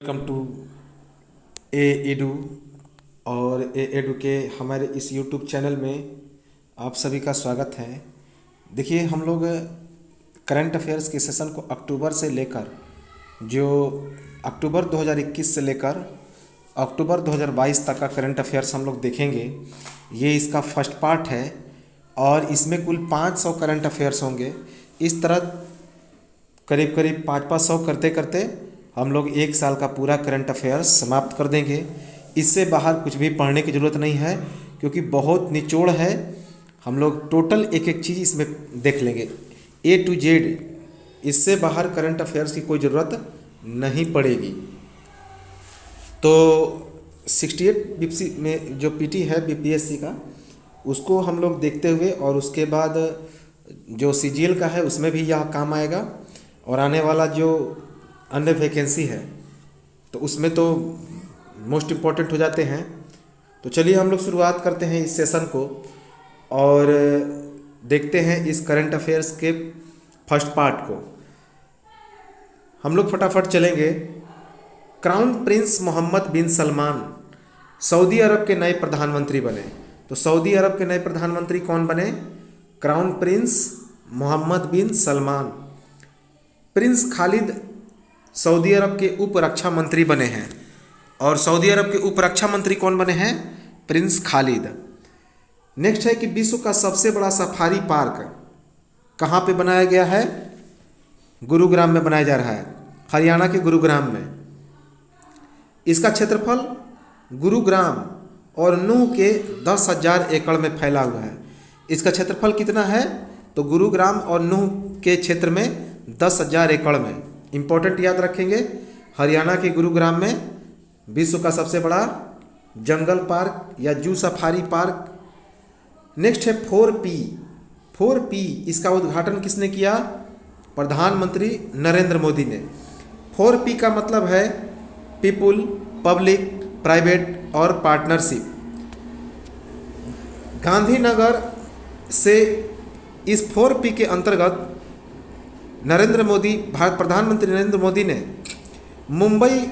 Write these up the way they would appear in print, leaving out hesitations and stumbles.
Welcome to A edu. और ए edu के हमारे इस यूट्यूब चैनल में आप सभी का स्वागत है। देखिए, हम लोग करंट अफेयर्स के सेशन को अक्टूबर से लेकर जो अक्टूबर 2021 से लेकर अक्टूबर 2022 तक का करंट अफेयर्स हम लोग देखेंगे। ये इसका फर्स्ट पार्ट है और इसमें कुल 500 करंट अफेयर्स होंगे। इस तरह करीब करीब 500 करते करते हम लोग एक साल का पूरा करंट अफेयर्स समाप्त कर देंगे। इससे बाहर कुछ भी पढ़ने की ज़रूरत नहीं है, क्योंकि बहुत निचोड़ है। हम लोग टोटल एक एक चीज़ इसमें देख लेंगे, ए टू जेड। इससे बाहर करंट अफेयर्स की कोई ज़रूरत नहीं पड़ेगी। तो 68 बीपीएससी में जो पीटी है बीपीएससी का, उसको हम लोग देखते हुए, और उसके बाद जो सीजीएल का है उसमें भी यह काम आएगा, और आने वाला जो अन्य वैकेंसी है तो उसमें तो मोस्ट इम्पॉर्टेंट हो जाते हैं। तो चलिए हम लोग शुरुआत करते हैं इस सेशन को और देखते हैं इस करंट अफेयर्स के फर्स्ट पार्ट को। हम लोग फटाफट चलेंगे। क्राउन प्रिंस मोहम्मद बिन सलमान सऊदी अरब के नए प्रधानमंत्री बने। तो सऊदी अरब के नए प्रधानमंत्री कौन बने? क्राउन प्रिंस मोहम्मद बिन सलमान। प्रिंस खालिद सऊदी अरब के उप रक्षा मंत्री बने हैं। और सऊदी अरब के उप रक्षा मंत्री कौन बने हैं? प्रिंस खालिद। नेक्स्ट है कि विश्व का सबसे बड़ा सफारी पार्क कहाँ पे बनाया गया है? गुरुग्राम में बनाया जा रहा है, हरियाणा के गुरुग्राम में। इसका क्षेत्रफल गुरुग्राम और नूह के 10,000 एकड़ में फैला हुआ है। इसका क्षेत्रफल कितना है? तो गुरुग्राम और नूह के क्षेत्र में 10,000 एकड़ में। इम्पोर्टेंट याद रखेंगे, हरियाणा के गुरुग्राम में विश्व का सबसे बड़ा जंगल पार्क या जू सफारी पार्क। नेक्स्ट है 4P। 4P इसका उद्घाटन किसने किया? प्रधानमंत्री नरेंद्र मोदी ने। 4P का मतलब है पीपुल, पब्लिक, प्राइवेट और पार्टनरशिप। गांधीनगर से इस 4P के अंतर्गत नरेंद्र मोदी, भारत प्रधानमंत्री नरेंद्र मोदी ने मुंबई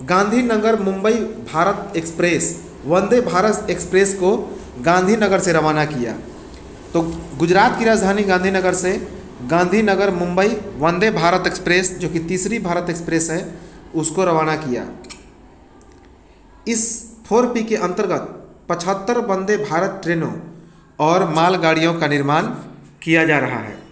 गांधीनगर मुंबई भारत एक्सप्रेस, वंदे भारत एक्सप्रेस को गांधीनगर से रवाना किया। तो गुजरात की राजधानी गांधीनगर से गांधीनगर मुंबई वंदे भारत एक्सप्रेस, जो कि तीसरी भारत एक्सप्रेस है, उसको रवाना किया। इस 4P के अंतर्गत 75 वंदे भारत ट्रेनों और मालगाड़ियों का निर्माण किया जा रहा है।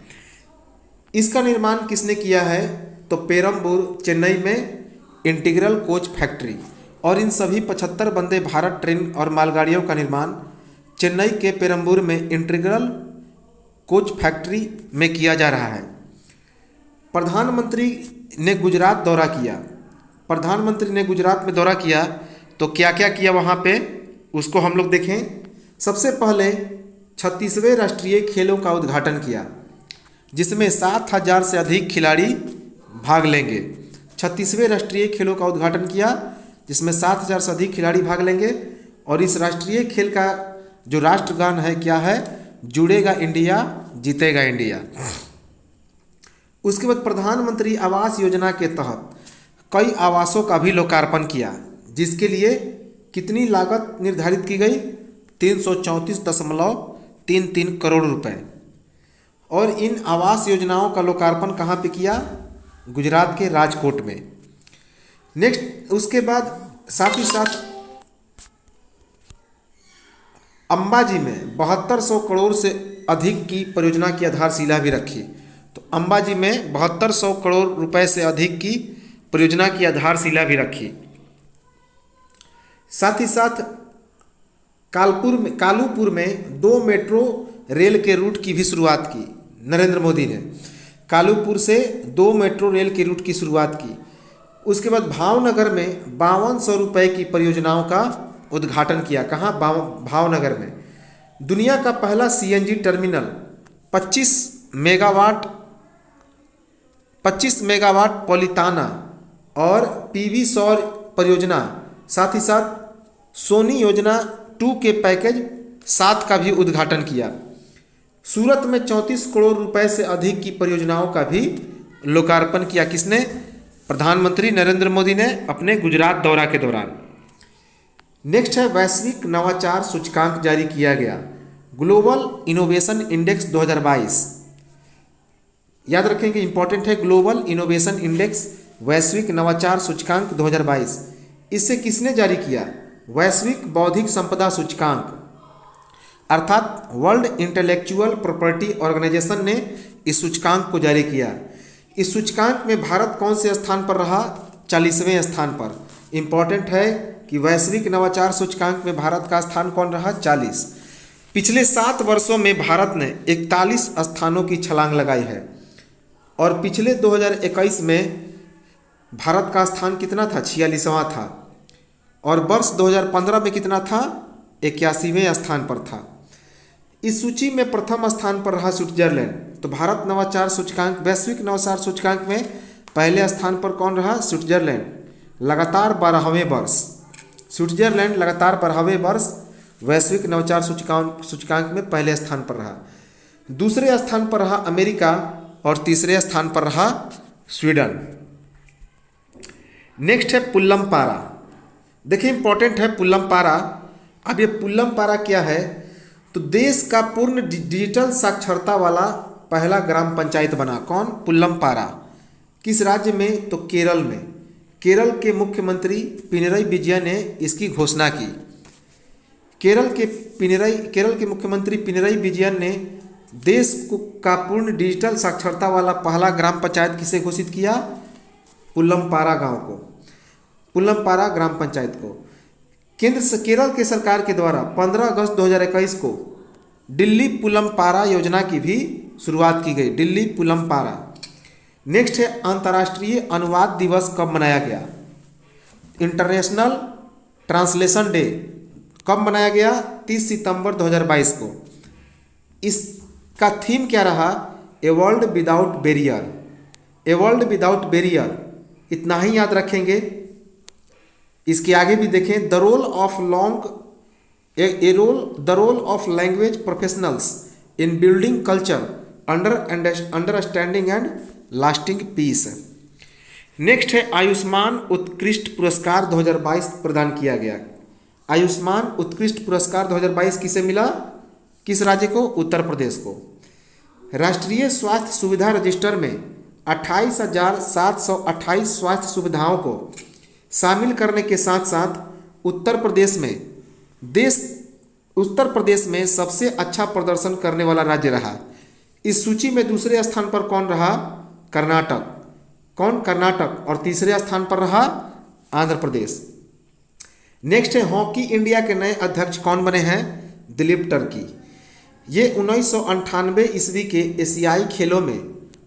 इसका निर्माण किसने किया है? तो पेरम्बूर, चेन्नई में इंटीग्रल कोच फैक्ट्री। और इन सभी 75 वंदे भारत ट्रेन और मालगाड़ियों का निर्माण चेन्नई के पेरम्बूर में इंटीग्रल कोच फैक्ट्री में किया जा रहा है। प्रधानमंत्री ने गुजरात दौरा किया। प्रधानमंत्री ने गुजरात में दौरा किया तो क्या क्या किया वहाँ पे, उसको हम लोग देखें। सबसे पहले 36वें राष्ट्रीय खेलों का उद्घाटन किया, जिसमें 7,000 से अधिक खिलाड़ी भाग लेंगे। 36वें राष्ट्रीय खेलों का उद्घाटन किया, जिसमें 7,000 से अधिक खिलाड़ी भाग लेंगे। और इस राष्ट्रीय खेल का जो राष्ट्रगान है क्या है? जुड़ेगा इंडिया, जीतेगा इंडिया। उसके बाद प्रधानमंत्री आवास योजना के तहत कई आवासों का भी लोकार्पण किया, जिसके लिए कितनी लागत निर्धारित की गई? 334.33 करोड़ रुपए। और इन आवास योजनाओं का लोकार्पण कहाँ पे किया? गुजरात के राजकोट में। नेक्स्ट, उसके बाद साथ ही साथ अंबाजी में 7200 करोड़ से अधिक की परियोजना की आधारशिला भी रखी। तो अंबाजी में 7200 करोड़ रुपए से अधिक की परियोजना की आधारशिला भी रखी। साथ ही साथ कालूपुर में 2 मेट्रो रेल के रूट की भी शुरुआत की नरेंद्र मोदी ने। कालूपुर से 2 मेट्रो रेल के रूट की शुरुआत की। उसके बाद भावनगर में 5200 रुपये की परियोजनाओं का उद्घाटन किया। कहाँ? भावनगर में। दुनिया का पहला सीएनजी टर्मिनल 25 मेगावाट पॉलिताना और पीवी सौर परियोजना, साथ ही साथ सोनी योजना 2 के पैकेज 7 का भी उद्घाटन किया। सूरत में 34 करोड़ रुपए से अधिक की परियोजनाओं का भी लोकार्पण किया। किसने? प्रधानमंत्री नरेंद्र मोदी ने अपने गुजरात दौरा के दौरान। नेक्स्ट है वैश्विक नवाचार सूचकांक जारी किया गया, ग्लोबल इनोवेशन इंडेक्स 2022। याद रखेंगे, इंपॉर्टेंट है, ग्लोबल इनोवेशन इंडेक्स वैश्विक नवाचार सूचकांक 2022। इसे किसने जारी किया? वैश्विक बौद्धिक संपदा सूचकांक अर्थात वर्ल्ड इंटेलेक्चुअल प्रॉपर्टी ऑर्गेनाइजेशन ने इस सूचकांक को जारी किया। इस सूचकांक में भारत कौन से स्थान पर रहा? 40वें स्थान पर। इंपॉर्टेंट है कि वैश्विक नवाचार सूचकांक में भारत का स्थान कौन रहा? 40। पिछले 7 वर्षों में भारत ने 41 स्थानों की छलांग लगाई है और पिछले 2021 में भारत का स्थान कितना था? 46वां था और वर्ष 2015 में कितना था? 81वें स्थान पर था। इस सूची में प्रथम स्थान पर रहा स्विट्जरलैंड। तो भारत नवाचार सूचकांक, वैश्विक नवाचार सूचकांक में पहले स्थान पर कौन रहा? स्विट्जरलैंड। लगातार 12वें वर्ष स्विट्जरलैंड लगातार 12वें वर्ष वैश्विक नवाचार सूचकांक में पहले स्थान पर रहा। दूसरे स्थान पर रहा अमेरिका और तीसरे स्थान पर रहा स्वीडन। नेक्स्ट है पुल्लम पारा। देखिए इंपॉर्टेंट है पुल्लम पारा। अब ये पुल्लम पारा क्या है? तो देश का पूर्ण डिजिटल साक्षरता वाला पहला ग्राम पंचायत बना। कौन? पुल्लम पारा। किस राज्य में? तो केरल में। केरल के मुख्यमंत्री पिनरई विजयन ने इसकी घोषणा की। केरल के मुख्यमंत्री पिनरई विजयन ने देश का पूर्ण डिजिटल साक्षरता वाला पहला ग्राम पंचायत किसे घोषित किया? पुल्लम पारा गाँव को, पुल्लम पारा ग्राम पंचायत को। केरल के सरकार के द्वारा 15 अगस्त 2021 को दिल्ली पुल्लम पारा योजना की भी शुरुआत की गई। दिल्ली पुल्लम पारा। नेक्स्ट है अंतर्राष्ट्रीय अनुवाद दिवस कब मनाया गया? इंटरनेशनल ट्रांसलेशन डे कब मनाया गया? 30 सितंबर 2022 को। इसका थीम क्या रहा? A world without barrier. A world without barrier, इतना ही याद रखेंगे। इसके आगे भी देखें, the role of language professionals in building culture understanding and lasting peace. Next है आयुष्मान उत्कृष्ट पुरस्कार 2022 प्रदान किया गया। आयुष्मान उत्कृष्ट पुरस्कार 2022 किसे मिला? किस राज्य को? उत्तर प्रदेश को। राष्ट्रीय स्वास्थ्य सुविधा रजिस्टर में 28,728 स्वास्थ्य सुविधाओं को शामिल करने के साथ साथ उत्तर प्रदेश में सबसे अच्छा प्रदर्शन करने वाला राज्य रहा। इस सूची में दूसरे स्थान पर कौन रहा? कर्नाटक। कौन? कर्नाटक। और तीसरे स्थान पर रहा आंध्र प्रदेश। नेक्स्ट है हॉकी इंडिया के नए अध्यक्ष कौन बने हैं? दिलीप टर्की। ये 1998 ईस्वी के एशियाई खेलों में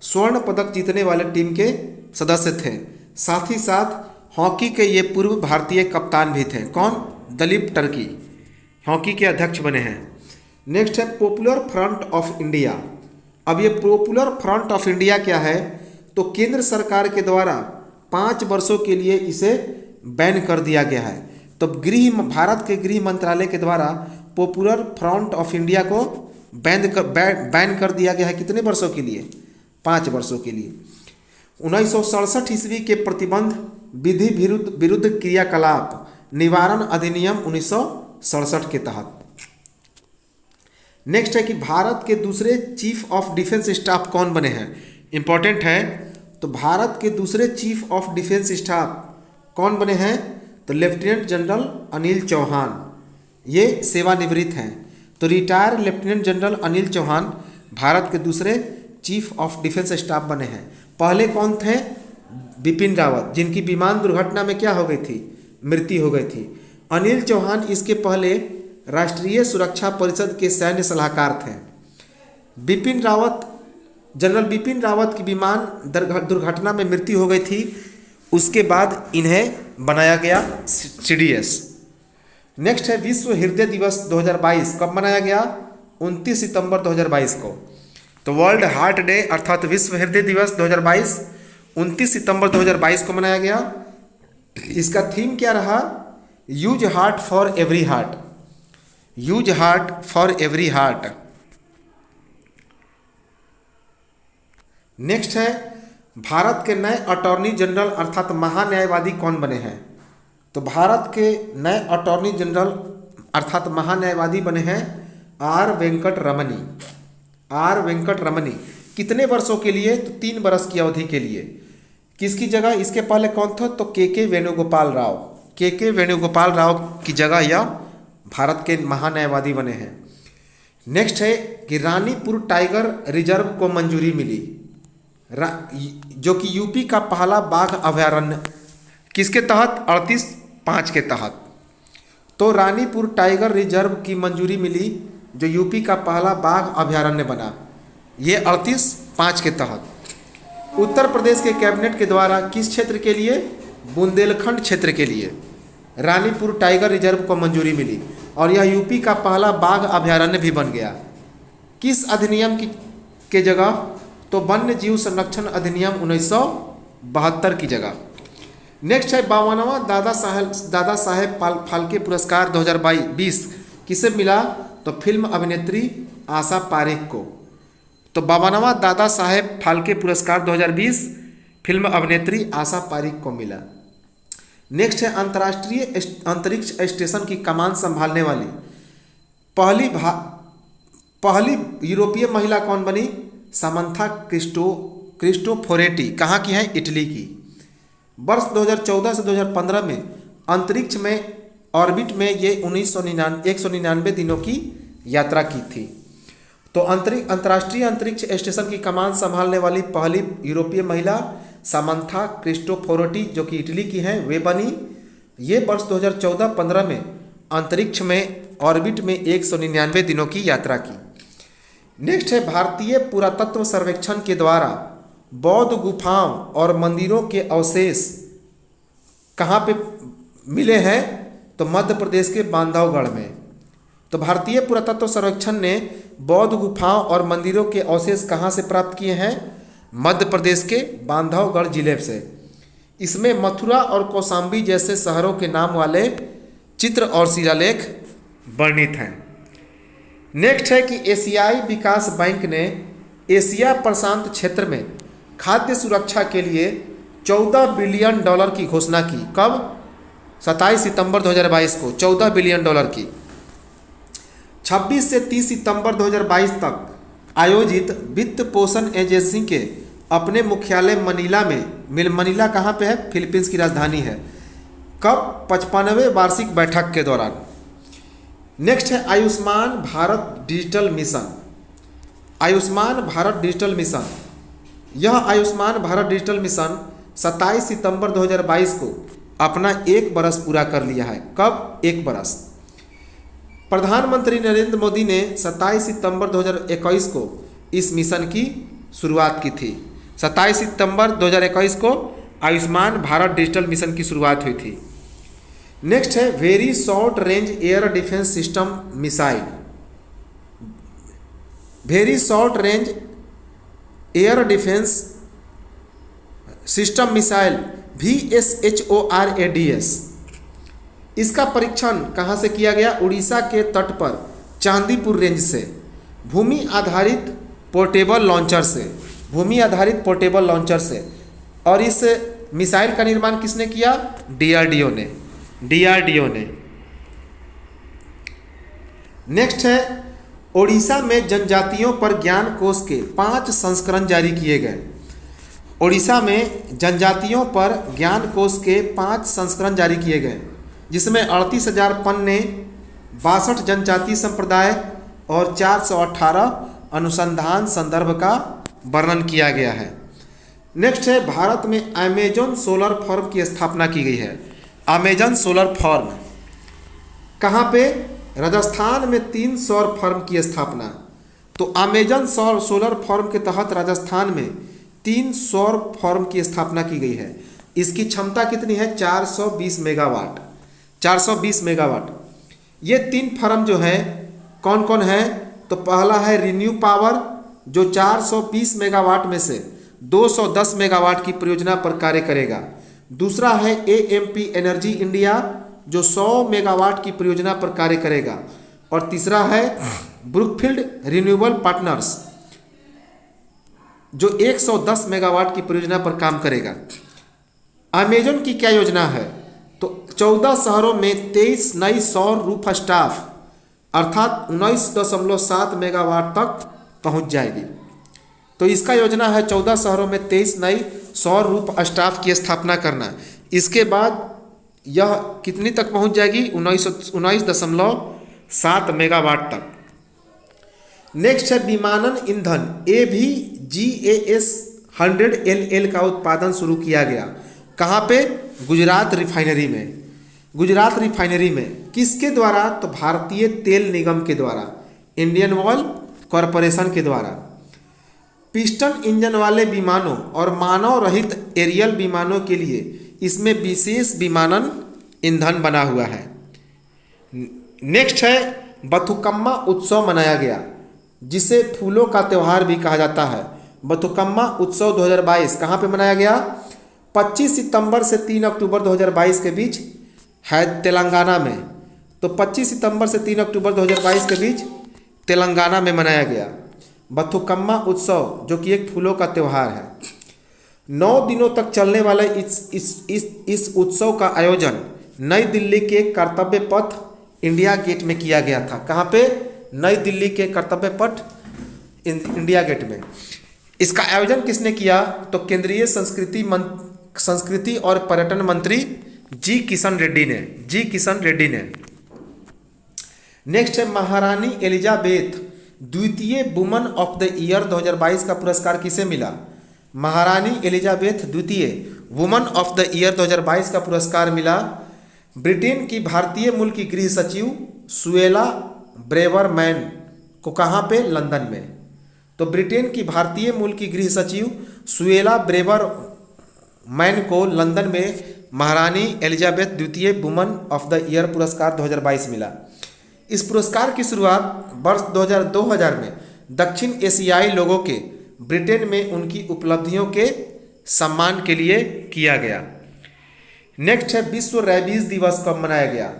स्वर्ण पदक जीतने वाले टीम के सदस्य थे। साथ ही साथ हॉकी के ये पूर्व भारतीय कप्तान भी थे। कौन? दिलीप टर्की हॉकी के अध्यक्ष बने हैं। नेक्स्ट है पॉपुलर फ्रंट ऑफ इंडिया। अब ये पॉपुलर फ्रंट ऑफ इंडिया क्या है? तो केंद्र सरकार के द्वारा 5 वर्षों के लिए इसे बैन कर दिया गया है। तो भारत के गृह मंत्रालय के द्वारा पॉपुलर फ्रंट ऑफ इंडिया को बैन कर दिया गया है। कितने वर्षों के लिए? 5 वर्षों के लिए। 1967 ईस्वी के प्रतिबंध विधि विरुद्ध क्रियाकलाप निवारण अधिनियम 1967 के तहत। नेक्स्ट है कि भारत के दूसरे चीफ ऑफ डिफेंस स्टाफ कौन बने हैं? इंपॉर्टेंट है। तो भारत के दूसरे चीफ ऑफ डिफेंस स्टाफ कौन बने हैं? तो लेफ्टिनेंट जनरल अनिल चौहान। ये सेवानिवृत्त हैं। तो retired lieutenant general Anil Chauhan Bharat के दूसरे चीफ ऑफ डिफेंस स्टाफ बने हैं। पहले कौन थे? बिपिन रावत, जिनकी विमान दुर्घटना में क्या हो गई थी? मृत्यु हो गई थी। अनिल चौहान इसके पहले राष्ट्रीय सुरक्षा परिषद के सैन्य सलाहकार थे। जनरल बिपिन रावत की विमान दुर्घटना में मृत्यु हो गई थी। उसके बाद इन्हें बनाया गया CDS। नेक्स्ट है विश्व हृदय दिवस 2022 कब मनाया गया? 29 सितंबर 2022 को। तो वर्ल्ड हार्ट डे अर्थात विश्व हृदय दिवस 2022 29 सितंबर 2022 को मनाया गया। इसका थीम क्या रहा? Use heart for every heart. Use heart for every heart. Next है भारत के नए अटॉर्नी जनरल अर्थात महान्यायवादी कौन बने हैं? तो भारत के नए अटॉर्नी जनरल अर्थात महान्यायवादी बने हैं आर वेंकट रमनी। आर वेंकट रमनी कितने वर्षों के लिए? तो 3 वर्ष की अवधि के लिए। किसकी जगह? इसके पहले कौन था? तो के वेणुगोपाल राव। के वेणुगोपाल राव की जगह यह भारत के महान्यायवादी बने हैं। नेक्स्ट है कि रानीपुर टाइगर रिजर्व को मंजूरी मिली, जो कि यूपी का पहला बाघ अभयारण्य, किसके तहत? 38(5) के तहत। तो रानीपुर टाइगर रिजर्व की मंजूरी मिली जो यूपी का पहला बाघ अभयारण्य बना, ये 38(5) के तहत। उत्तर प्रदेश के कैबिनेट के द्वारा किस क्षेत्र के लिए? बुंदेलखंड क्षेत्र के लिए रानीपुर टाइगर रिजर्व को मंजूरी मिली और यह यूपी का पहला बाघ अभयारण्य भी बन गया। किस अधिनियम के जगह? तो वन्य जीव संरक्षण अधिनियम 1972 की जगह। नेक्स्ट है 52वां दादा साहेब फाल्के पुरस्कार 2020 किसे मिला? तो फिल्म अभिनेत्री आशा पारेख को। तो 52वां दादा साहेब फाल्के पुरस्कार 2020 फिल्म अभिनेत्री आशा पारेख को मिला। नेक्स्ट है अंतर्राष्ट्रीय अंतरिक्ष स्टेशन की कमान संभालने वाली पहली यूरोपीय महिला कौन बनी? Samantha Cristoforetti. कहाँ की है? इटली की। वर्ष 2014 से 2015 में अंतरिक्ष में ऑर्बिट में ये 199 दिनों की यात्रा की थी। तो अंतर्राष्ट्रीय अंतरिक्ष स्टेशन की कमान संभालने वाली पहली यूरोपीय महिला सामंथा क्रिस्टोफोरेटी जो कि इटली की हैं वे बनी। ये वर्ष 2014-15 में अंतरिक्ष में ऑर्बिट में 199 दिनों की यात्रा की। नेक्स्ट है भारतीय पुरातत्व सर्वेक्षण के द्वारा बौद्ध गुफाओं और मंदिरों के अवशेष कहाँ पे मिले हैं? तो मध्य प्रदेश के बांधवगढ़ में। तो भारतीय पुरातत्व सर्वेक्षण ने बौद्ध गुफाओं और मंदिरों के अवशेष कहाँ से प्राप्त किए हैं? मध्य प्रदेश के बांधवगढ़ जिले से। इसमें मथुरा और कौशाम्बी जैसे शहरों के नाम वाले चित्र और शिलालेख वर्णित हैं। नेक्स्ट है कि एशियाई विकास बैंक ने एशिया प्रशांत क्षेत्र में खाद्य सुरक्षा के लिए $14 बिलियन की घोषणा की। कब? 27 सितंबर 2022 को $14 बिलियन की। 26 से 30 सितंबर 2022 तक आयोजित वित्त पोषण एजेंसी के अपने मुख्यालय मनीला कहाँ पे है? फिलीपींस की राजधानी है। कब? 55वें वार्षिक बैठक के दौरान। नेक्स्ट है Ayushman Bharat digital mission. Ayushman Bharat digital mission, यह आयुष्मान भारत डिजिटल मिशन 27 सितंबर 2022 को अपना 1 बरस पूरा कर लिया है। कब? 1 बरस। प्रधानमंत्री नरेंद्र मोदी ने 27 सितंबर 2021 को इस मिशन की शुरुआत की थी। 27 सितंबर 2021 को आयुष्मान भारत डिजिटल मिशन की शुरुआत हुई थी। नेक्स्ट है very short range air defence system missile. Very short range air defence system missile VSHORADS, इसका परीक्षण कहाँ से किया गया? उड़ीसा के तट पर चांदीपुर रेंज से भूमि आधारित पोर्टेबल लॉन्चर से। और इस मिसाइल का निर्माण किसने किया? DRDO ने। नेक्स्ट है ओडिशा में जनजातियों पर ज्ञान कोश के 5 संस्करण जारी किए गए। ओडिशा में जनजातियों पर ज्ञान कोश के 5 संस्करण जारी किए गए, जिसमें 38,000 पन्ने, 62 जनजातीय संप्रदाय और 418 अनुसंधान संदर्भ का वर्णन किया गया है। नेक्स्ट है भारत में अमेजन सोलर फॉर्म की स्थापना की गई है। अमेजन सोलर फॉर्म कहाँ पे? राजस्थान में 3 सौर फॉर्म की स्थापना। तो अमेजन सोलर फॉर्म के तहत राजस्थान में 3 सौर फॉर्म की स्थापना की गई है। इसकी क्षमता कितनी है? 420 मेगावाट। 420 मेगावाट। ये 3 फर्म जो है कौन कौन है? तो पहला है रिन्यू पावर जो 420 मेगावाट में से 210 मेगावाट की परियोजना पर कार्य करेगा। दूसरा है AMP एनर्जी इंडिया जो 100 मेगावाट की परियोजना पर कार्य करेगा। और तीसरा है ब्रुकफील्ड रिन्यूएबल पार्टनर्स जो 110 मेगावाट की परियोजना पर काम करेगा। अमेजन की क्या योजना है, तो 14 शहरों में 23 नई सौर रूफ स्टाफ अर्थात 19.7 मेगावाट तक पहुंच जाएगी। तो इसका योजना है 14 शहरों में 23 नई सौर रूफ स्टाफ की स्थापना करना। इसके बाद यह कितनी तक पहुंच जाएगी, 19.7 मेगावाट तक। नेक्स्ट है विमानन ईंधन AVGAS 100 LL का उत्पादन शुरू किया गया। कहाँ पे, गुजरात रिफाइनरी में। गुजरात रिफाइनरी में किसके द्वारा, तो भारतीय तेल निगम के द्वारा, इंडियन ऑयल कॉरपोरेशन के द्वारा। पिस्टन इंजन वाले विमानों और मानव रहित एरियल विमानों के लिए इसमें विशेष विमानन ईंधन बना हुआ है। नेक्स्ट है बथुकम्मा उत्सव मनाया गया, जिसे फूलों का त्यौहार भी कहा जाता है। बथुकम्मा उत्सव 2022 कहाँ पे मनाया गया, 25 सितंबर से 3 अक्टूबर 2022 के बीच है तेलंगाना में। तो 25 सितंबर से 3 अक्टूबर 2022 के बीच तेलंगाना में मनाया गया बथुकम्मा उत्सव, जो कि एक फूलों का त्यौहार है। 9 दिनों तक चलने वाले इस उत्सव का आयोजन नई दिल्ली के कर्तव्य पथ इंडिया गेट में किया गया था। कहाँ पे, नई दिल्ली के कर्तव्य पथ इंडिया गेट में। इसका आयोजन किसने किया, तो केंद्रीय संस्कृति और पर्यटन मंत्री जी किशन रेड्डी ने। नेक्स्ट है महारानी एलिजाबेथ द्वितीय वुमन ऑफ द ईयर 2022 का पुरस्कार किसे मिला। महारानी एलिजाबेथ द्वितीय वुमन ऑफ द ईयर 2022 का पुरस्कार मिला ब्रिटेन की भारतीय मूल की गृह सचिव सुएला ब्रेवरमैन को। कहाँ पे, लंदन में। तो ब्रिटेन की भारतीय मूल की गृह सचिव सुएला ब्रेवरमैन को लंदन में महारानी एलिजाबेथ द्वितीय वुमन ऑफ द ईयर पुरस्कार 2022 मिला। इस पुरस्कार की शुरुआत वर्ष 2000 में दक्षिण एशियाई लोगों के ब्रिटेन में उनकी उपलब्धियों के सम्मान के लिए किया गया। नेक्स्ट है विश्व रेबीज दिवस कब मनाया गया।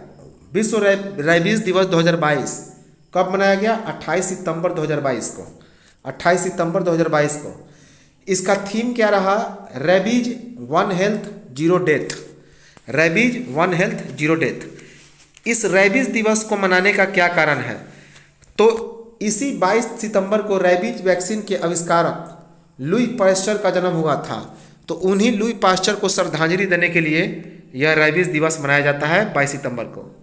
विश्व रेबीज दिवस 2022 कब मनाया गया, 28 सितंबर 2022 को। 28 सितंबर 2022 को। इसका थीम क्या रहा, rabies one health zero death. Rabies one health zero death. इस रेबीज दिवस को मनाने का क्या कारण है, तो इसी 22 सितंबर को रेबीज वैक्सीन के आविष्कारक लुई पास्चर का जन्म हुआ था। तो उन्हीं लुई पास्चर को श्रद्धांजलि देने के लिए यह रेबीज दिवस मनाया जाता है 22 सितंबर को।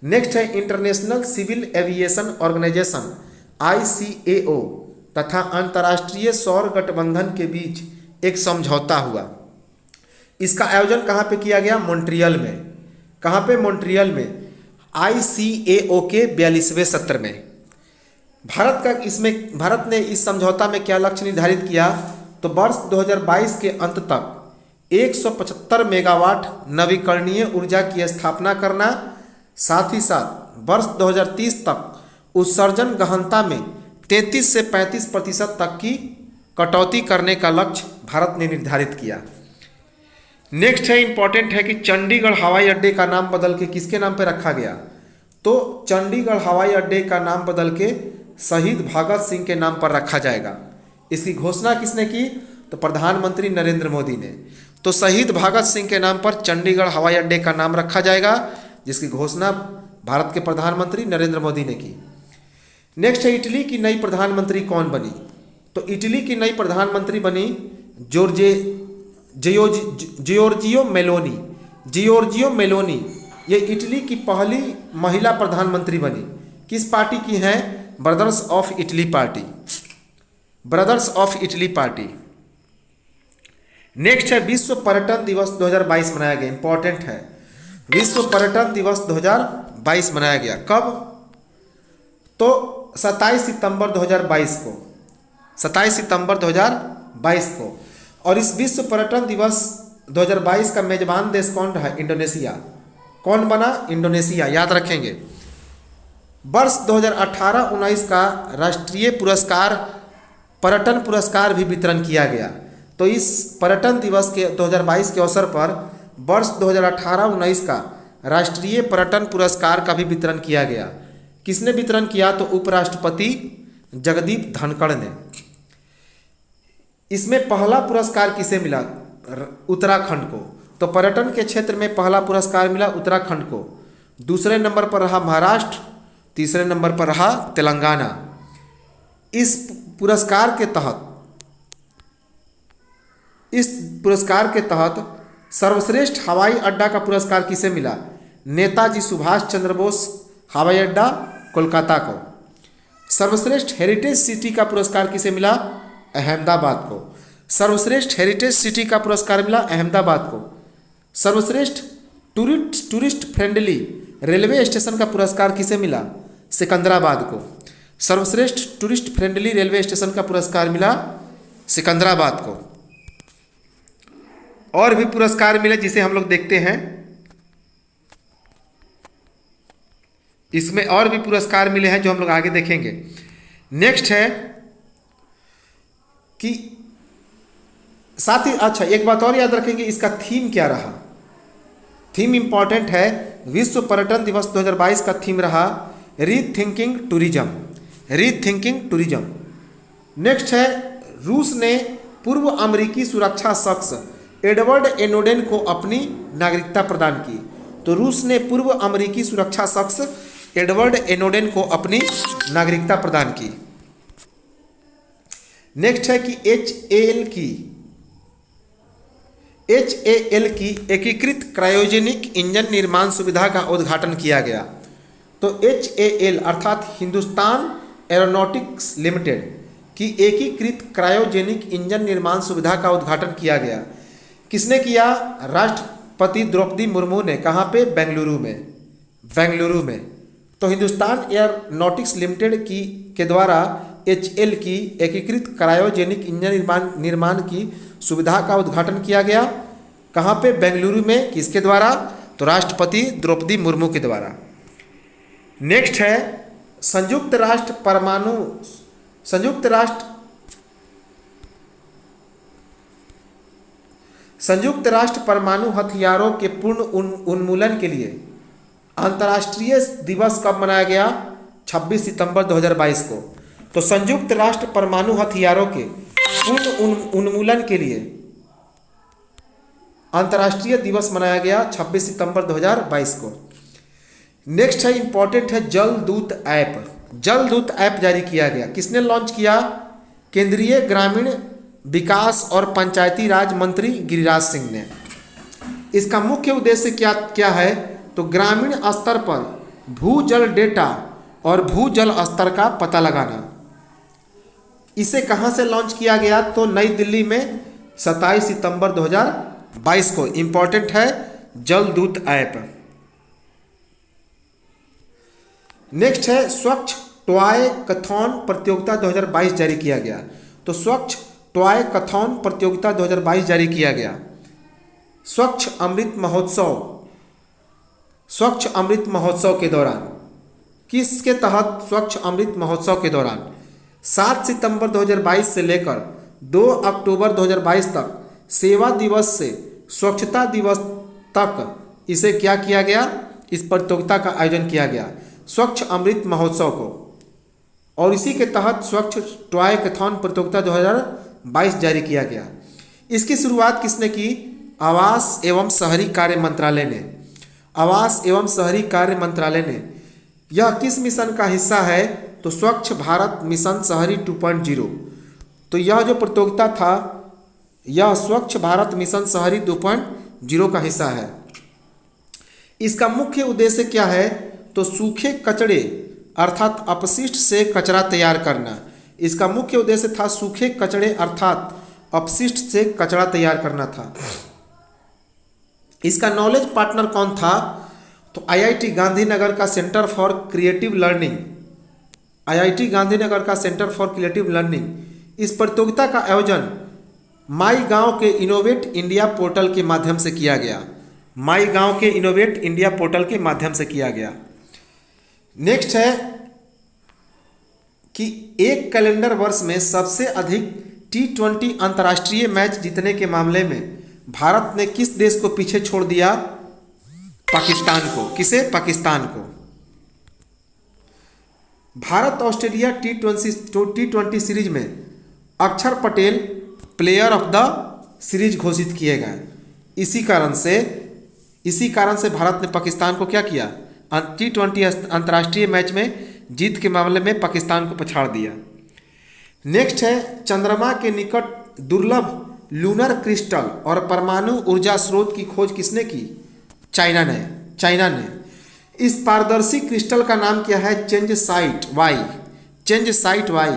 नेक्स्ट है international civil aviation organisation ICAO तथा अंतर्राष्ट्रीय सौर गठबंधन के बीच एक समझौता हुआ। इसका आयोजन कहाँ पे किया गया, मॉन्ट्रियल में। कहाँ पे, मॉन्ट्रियल में। ICAO के 42वें सत्र में। भारत ने इस समझौता में क्या लक्ष्य निर्धारित किया, तो वर्ष 2022 के अंत तक 175 मेगावाट नवीकरणीय ऊर्जा की स्थापना करना, साथ ही साथ वर्ष 2030 तक उत्सर्जन गहनता में 33 से 35% तक की कटौती करने का लक्ष्य भारत ने निर्धारित किया। नेक्स्ट है इंपॉर्टेंट है कि चंडीगढ़ हवाई अड्डे का नाम बदल के किसके नाम पर रखा गया, तो चंडीगढ़ हवाई अड्डे का नाम बदल के शहीद भगत सिंह के नाम पर रखा जाएगा। इसकी घोषणा किसने की, तो प्रधानमंत्री नरेंद्र मोदी ने। तो शहीद भगत सिंह के नाम पर चंडीगढ़ हवाई अड्डे का नाम रखा जाएगा, जिसकी घोषणा भारत के प्रधानमंत्री नरेंद्र मोदी ने की। नेक्स्ट है इटली की नई प्रधानमंत्री कौन बनी, तो इटली की नई प्रधानमंत्री बनी जियोर्जियो मेलोनी। ये इटली की पहली महिला प्रधानमंत्री बनी। किस पार्टी की हैं, brothers of Italy party. Next है विश्व पर्यटन दिवस 2022 मनाया गया। इंपॉर्टेंट है, विश्व पर्यटन दिवस 2022 मनाया गया। कब, तो 27 सितंबर 2022 को। 27 सितंबर 2022 को। और इस विश्व पर्यटन दिवस 2022 का मेजबान देश कौन रहा, इंडोनेशिया। कौन बना, इंडोनेशिया, याद रखेंगे। वर्ष 2018-19 का राष्ट्रीय पुरस्कार पर्यटन पुरस्कार भी वितरण किया गया। तो इस पर्यटन दिवस के 2022 के अवसर पर वर्ष 2018-19 का राष्ट्रीय पर्यटन पुरस्कार का भी वितरण किया गया। किसने वितरण किया, तो उपराष्ट्रपति जगदीप धनखड़ ने। इसमें पहला पुरस्कार किसे मिला? उत्तराखंड को। तो पर्यटन के क्षेत्र में पहला पुरस्कार मिला उत्तराखंड को। दूसरे नंबर पर रहा महाराष्ट्र, तीसरे नंबर पर रहा तेलंगाना। इस पुरस्कार के तहत सर्वश्रेष्ठ हवाई अड्डा का पुरस्कार किसे मिला? नेताजी सुभाष चंद्र बोस हवाई अड्डा कोलकाता को। सर्वश्रेष्ठ हेरिटेज सिटी का पुरस्कार किसे मिला? अहमदाबाद को। सर्वश्रेष्ठ हेरिटेज सिटी का पुरस्कार मिला अहमदाबाद को। सर्वश्रेष्ठ टूरिस्ट फ्रेंडली रेलवे स्टेशन का पुरस्कार किसे मिला? सिकंदराबाद को। सर्वश्रेष्ठ टूरिस्ट फ्रेंडली रेलवे स्टेशन का पुरस्कार मिला सिकंदराबाद को। और भी पुरस्कार मिले जिसे हम लोग देखते हैं। इसमें और भी पुरस्कार मिले हैं जो हम लोग आगे देखेंगे। नेक्स्ट है कि साथ ही अच्छा एक बात और याद रखेंगे, इसका थीम क्या रहा? थीम इंपॉर्टेंट है। विश्व पर्यटन दिवस 2022 का थीम रहा rethinking tourism. Rethinking tourism. Next है रूस ने पूर्व अमेरिकी सुरक्षा शख्स एडवर्ड एनोडेन को अपनी नागरिकता प्रदान की। तो रूस ने पूर्व अमेरिकी सुरक्षा शख्स एडवर्ड एनोडेन को अपनी नागरिकता प्रदान की। नेक्स्ट है कि HAL की एकीकृत क्रायोजेनिक इंजन निर्माण सुविधा का उद्घाटन किया गया। तो HAL अर्थात हिंदुस्तान एरोनॉटिक्स लिमिटेड की एकीकृत क्रायोजेनिक इंजन निर्माण सुविधा का उद्घाटन किया गया। किसने किया? राष्ट्रपति द्रौपदी मुर्मू ने। कहाँ पे? बेंगलुरु में। तो हिंदुस्तान एरोनॉटिक्स लिमिटेड के द्वारा HAL की एकीकृत क्रायोजेनिक इंजन निर्माण की सुविधा का उद्घाटन किया गया। कहाँ पे? बेंगलुरु में। किसके द्वारा? तो राष्ट्रपति द्रौपदी मुर्मू के द्वारा। नेक्स्ट है संयुक्त राष्ट्र परमाणु हथियारों के पूर्ण उन्मूलन के लिए अंतर्राष्ट्रीय दिवस कब मनाया गया? 26 सितंबर 2022 को। तो संयुक्त राष्ट्र परमाणु हथियारों के पूर्ण उन्मूलन के लिए अंतर्राष्ट्रीय दिवस मनाया गया 26 सितंबर 2022 को। नेक्स्ट है इंपॉर्टेंट है जलदूत ऐप। जलदूत ऐप जारी किया गया। किसने लॉन्च किया? केंद्रीय ग्रामीण विकास और पंचायती राज मंत्री गिरिराज सिंह ने। इसका मुख्य उद्देश्य क्या है? तो ग्रामीण स्तर पर भूजल डेटा और भूजल स्तर का पता लगाना। इसे कहां से लॉन्च किया गया? तो नई दिल्ली में 27 सितंबर 2022 को। इंपॉर्टेंट है जलदूत ऐप। नेक्स्ट है स्वच्छ टॉय कथॉन प्रतियोगिता 2022 जारी किया गया। तो स्वच्छ टॉय कथॉन प्रतियोगिता 2022 जारी किया गया। स्वच्छ अमृत महोत्सव के दौरान, किसके तहत? स्वच्छ अमृत महोत्सव के दौरान 7 सितंबर 2022 से लेकर 2 अक्टूबर 2022 तक सेवा दिवस से स्वच्छता दिवस तक इसे क्या किया गया? इस प्रतियोगिता का आयोजन किया गया स्वच्छ अमृत महोत्सव को। और इसी के तहत स्वच्छ टॉय कथॉन प्रतियोगिता 2022 जारी किया गया। इसकी शुरुआत किसने की? आवास एवं शहरी कार्य मंत्रालय ने। आवास एवं शहरी कार्य मंत्रालय ने। यह किस मिशन का हिस्सा है? तो स्वच्छ भारत मिशन शहरी 2.0। तो यह जो प्रतियोगिता था यह स्वच्छ भारत मिशन शहरी 2.0 का हिस्सा है। इसका मुख्य उद्देश्य क्या है? तो सूखे कचरे अर्थात अपशिष्ट से कचरा तैयार करना। इसका मुख्य उद्देश्य था सूखे कचरे अर्थात अपशिष्ट से कचरा तैयार करना था। इसका नॉलेज पार्टनर कौन था? तो IIT गांधीनगर का centre for creative learning. IIT Gandhinagar का सेंटर फॉर क्रिएटिव लर्निंग। इस प्रतियोगिता का आयोजन माई गांव के इनोवेट इंडिया पोर्टल के माध्यम से किया गया। माई गांव के इनोवेट इंडिया पोर्टल के माध्यम से किया गया। नेक्स्ट है कि एक कैलेंडर वर्ष में सबसे अधिक T20 अंतर्राष्ट्रीय मैच जीतने के मामले में भारत ने किस देश को पीछे छोड़ दिया? पाकिस्तान को। किसे? पाकिस्तान को। भारत ऑस्ट्रेलिया T20 सीरीज में अक्षर Patel player of the series घोषित किए गए। इसी कारण से भारत ने पाकिस्तान को क्या किया, T20 अंतर्राष्ट्रीय मैच में जीत के मामले में पाकिस्तान को पछाड़ दिया। नेक्स्ट है चंद्रमा के निकट दुर्लभ लूनर क्रिस्टल और परमाणु ऊर्जा स्रोत की खोज किसने की? चाइना ने। इस पारदर्शी क्रिस्टल का नाम क्या है? चेंजसाइट वाई।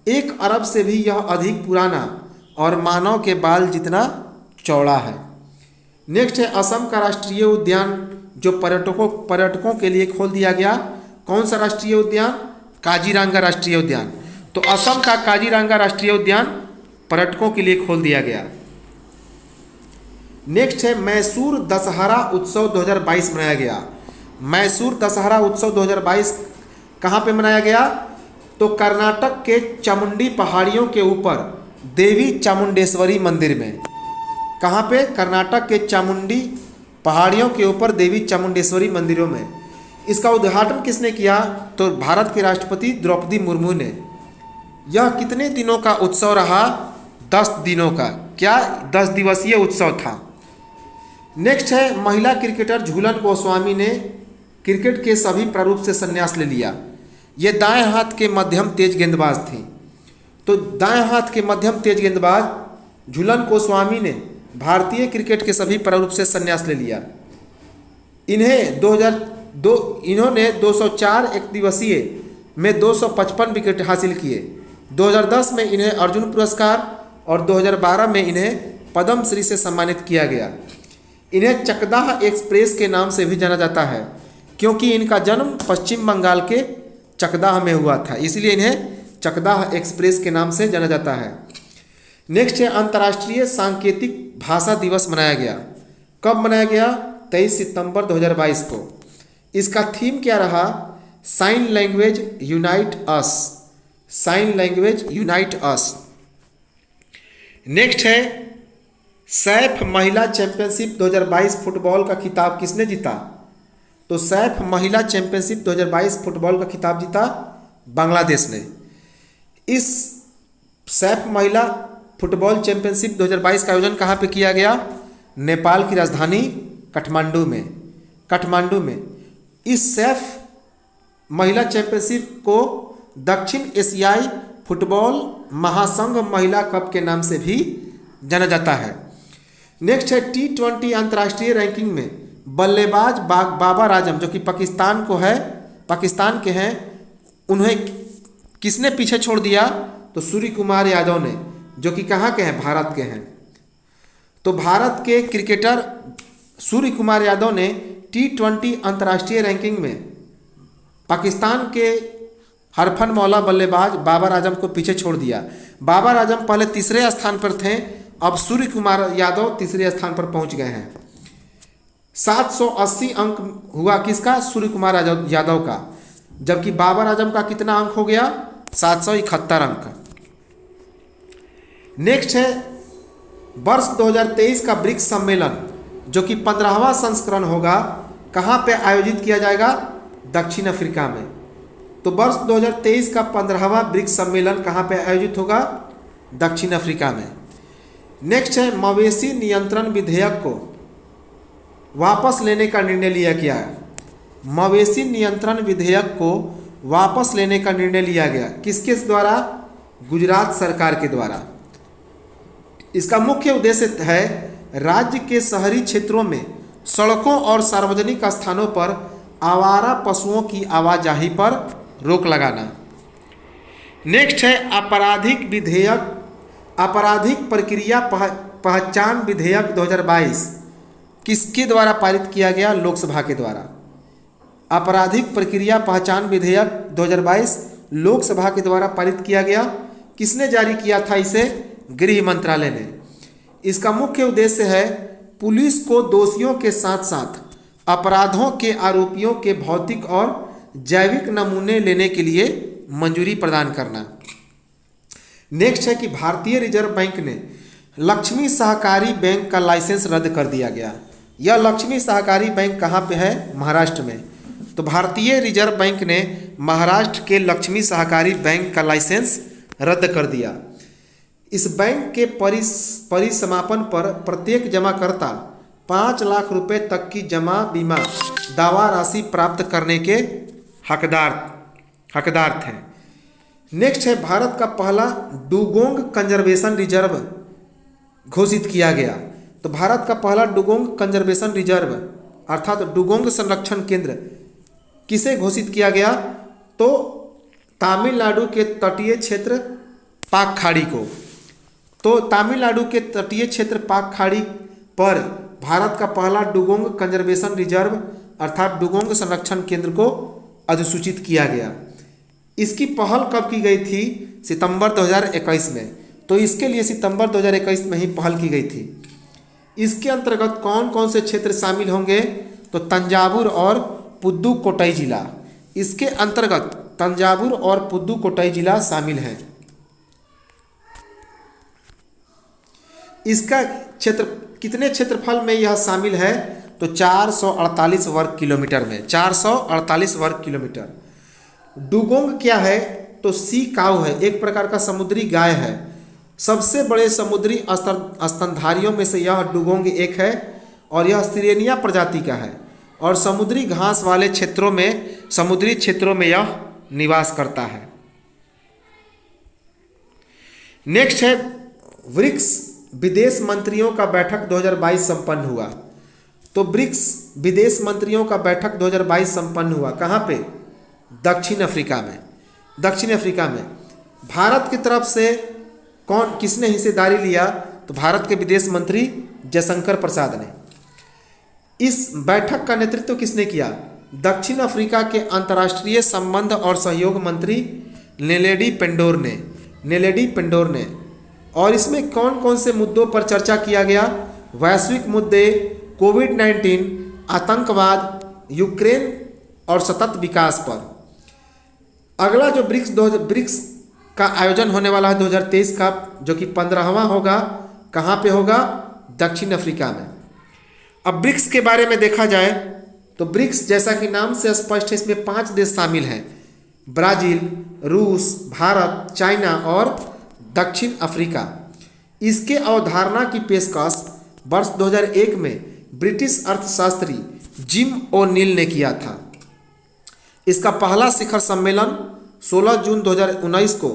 1 अरब से भी यह अधिक पुराना और मानव के बाल जितना चौड़ा है। नेक्स्ट है असम का राष्ट्रीय उद्यान जो पर्यटकों के लिए खोल दिया गया। कौन सा राष्ट्रीय उद्यान? काजीरंगा राष्ट्रीय उद्यान। तो असम का काजीरंगा राष्ट्रीय उद्यान पर्यटकों के लिए खोल दिया गया। नेक्स्ट है मैसूर दशहरा उत्सव 2022 मनाया गया। मैसूर दशहरा उत्सव 2022 कहाँ पे मनाया गया? तो कर्नाटक के चामुंडी पहाड़ियों के ऊपर देवी चामुंडेश्वरी मंदिर में। कहाँ पे? कर्नाटक के चामुंडी पहाड़ियों के ऊपर देवी चामुंडेश्वरी मंदिरों में। इसका उद्घाटन किसने किया? तो भारत के राष्ट्रपति द्रौपदी मुर्मू ने। यह कितने दिनों का उत्सव रहा? 10 दिनों का। क्या? 10 दिवसीय उत्सव था। नेक्स्ट है महिला क्रिकेटर झूलन गोस्वामी ने क्रिकेट के सभी प्रारूप से संन्यास ले लिया। ये दाएं हाथ के मध्यम तेज गेंदबाज थी। तो दाएं हाथ के मध्यम तेज गेंदबाज झूलन गोस्वामी ने भारतीय क्रिकेट के सभी प्रारूप से संन्यास ले लिया। इन्होंने 204 एक दिवसीय में 255 विकेट हासिल किए। 2010 में इन्हें अर्जुन पुरस्कार और 2012 में इन्हें पद्म श्री से सम्मानित किया गया। इन्हें चकदाह एक्सप्रेस के नाम से भी जाना जाता है क्योंकि इनका जन्म पश्चिम बंगाल के चकदाह में हुआ था, इसलिए इन्हें चकदाह एक्सप्रेस के नाम से जाना जाता है। नेक्स्ट है अंतर्राष्ट्रीय सांकेतिक भाषा दिवस मनाया गया। कब मनाया गया? 23 सितंबर 2022 को। इसका थीम क्या रहा? साइन लैंग्वेज यूनाइट अस। नेक्स्ट है सैफ महिला चैंपियनशिप 2022 फुटबॉल का खिताब किसने जीता? तो सैफ महिला चैंपियनशिप 2022 फुटबॉल का खिताब जीता बांग्लादेश ने। इस सैफ महिला फुटबॉल चैंपियनशिप 2022 का आयोजन कहाँ पे किया गया? नेपाल की राजधानी काठमांडू में। इस सैफ महिला चैंपियनशिप को दक्षिण एशियाई फुटबॉल महासंघ महिला कप के नाम से भी जाना जाता है। नेक्स्ट है T20 अंतर्राष्ट्रीय रैंकिंग में बल्लेबाज बाबर आजम जो कि पाकिस्तान के हैं, उन्हें किसने पीछे छोड़ दिया? तो सूर्य कुमार यादव ने, जो कि कहाँ के हैं? भारत के हैं। तो भारत के क्रिकेटर सूर्य कुमार यादव ने T20 अंतर्राष्ट्रीय रैंकिंग में पाकिस्तान के हरफन मौला बल्लेबाज बाबर आजम को पीछे छोड़ दिया। बाबर आजम पहले तीसरे स्थान पर थे, अब सूर्य कुमार यादव तीसरे स्थान पर पहुंच गए हैं। 780 अंक हुआ किसका? सूर्य कुमार यादव का, जबकि बाबर आजम का कितना अंक हो गया? 771 अंक। नेक्स्ट है वर्ष 2023 का ब्रिक्स सम्मेलन जो कि 15वां संस्करण होगा, कहाँ पे आयोजित किया जाएगा? दक्षिण अफ्रीका में। तो वर्ष 2023 का 15वां ब्रिक्स सम्मेलन कहाँ पे आयोजित होगा? दक्षिण अफ्रीका में। नेक्स्ट है मवेशी नियंत्रण विधेयक को वापस लेने का निर्णय लिया गया है। मवेशी नियंत्रण विधेयक को वापस लेने का निर्णय लिया गया किसके द्वारा? गुजरात सरकार के द्वारा। इसका मुख्य उद्देश्य है राज्य के शहरी क्षेत्रों में सड़कों और सार्वजनिक स्थानों पर आवारा पशुओं की आवाजाही पर रोक लगाना। नेक्स्ट है आपराधिक प्रक्रिया पहचान विधेयक 2022 किसके द्वारा पारित किया गया? लोकसभा के द्वारा। आपराधिक प्रक्रिया पहचान विधेयक 2022 लोकसभा के द्वारा पारित किया गया। किसने जारी किया था इसे? गृह मंत्रालय ने। इसका मुख्य उद्देश्य है पुलिस को दोषियों के साथ साथ अपराधों के आरोपियों के भौतिक और जैविक नमूने लेने के लिए मंजूरी प्रदान करना। नेक्स्ट है कि भारतीय रिजर्व बैंक ने लक्ष्मी सहकारी बैंक का लाइसेंस रद्द कर दिया गया। यह लक्ष्मी सहकारी बैंक कहाँ पे है? महाराष्ट्र में। तो भारतीय रिजर्व बैंक ने महाराष्ट्र के लक्ष्मी सहकारी बैंक का लाइसेंस रद्द कर दिया। इस बैंक के परिसमापन पर प्रत्येक जमाकर्ता 5 लाख रुपए तक की जमा बीमा दावा राशि प्राप्त करने के हकदार थे। नेक्स्ट है, भारत का पहला डुगोंग कंजर्वेशन रिजर्व घोषित किया गया। तो भारत का पहला डुगोंग कंजर्वेशन रिजर्व अर्थात डुगोंग संरक्षण केंद्र किसे घोषित किया गया? तो तमिलनाडु के तटीय क्षेत्र पाक खाड़ी को। तो तमिलनाडु के तटीय क्षेत्र पाक खाड़ी पर भारत का पहला डुगोंग कंजर्वेशन रिजर्व अर्थात डुगोंग संरक्षण केंद्र को अधिसूचित किया गया। इसकी पहल कब की गई थी? सितंबर 2021 में। तो इसके लिए सितंबर 2021 में ही पहल की गई थी। इसके अंतर्गत कौन कौन से क्षेत्र शामिल होंगे? तो तंजावुर और पुदुकोट्टई जिला। इसके अंतर्गत तंजावुर और पुदुकोट्टई जिला शामिल हैं। इसका क्षेत्र कितने क्षेत्रफल में यह शामिल है? तो 448 वर्ग किलोमीटर में, 448 वर्ग किलोमीटर। डुगोंग क्या है? तो सी काऊ है, एक प्रकार का समुद्री गाय है। सबसे बड़े समुद्री स्तनधारियों में से यह डुगोंग एक है और यह सिरेनिया प्रजाति का है और समुद्री घास वाले समुद्री क्षेत्रों में यह निवास करता है। नेक्स्ट है, ब्रिक्स विदेश मंत्रियों का बैठक 2022 संपन्न हुआ। तो ब्रिक्स विदेश मंत्रियों का बैठक 2022 संपन्न हुआ। कहाँ पे? दक्षिण अफ्रीका में। दक्षिण अफ्रीका में भारत की तरफ से किसने हिस्सेदारी लिया? तो भारत के विदेश मंत्री जयशंकर प्रसाद ने। इस बैठक का नेतृत्व किसने किया? दक्षिण अफ्रीका के अंतर्राष्ट्रीय संबंध और सहयोग मंत्री नेलेडी पेंडोर ने। और इसमें कौन कौन से मुद्दों पर चर्चा किया गया? वैश्विक मुद्दे, कोविड-19, आतंकवाद, यूक्रेन और सतत विकास पर। अगला जो ब्रिक्स का आयोजन होने वाला है 2023 का, जो कि 15वां होगा, कहाँ पे होगा? दक्षिण अफ्रीका में। अब ब्रिक्स के बारे में देखा जाए तो ब्रिक्स जैसा कि नाम से स्पष्ट है, इसमें 5 देश शामिल हैं: ब्राजील, रूस, भारत, चाइना और दक्षिण अफ्रीका। इसके अवधारणा की पेशकश वर्ष 2001 में ब्रिटिश अर्थशास्त्री जिम ओ'नील ने किया था। इसका पहला शिखर सम्मेलन 16 जून 2019 को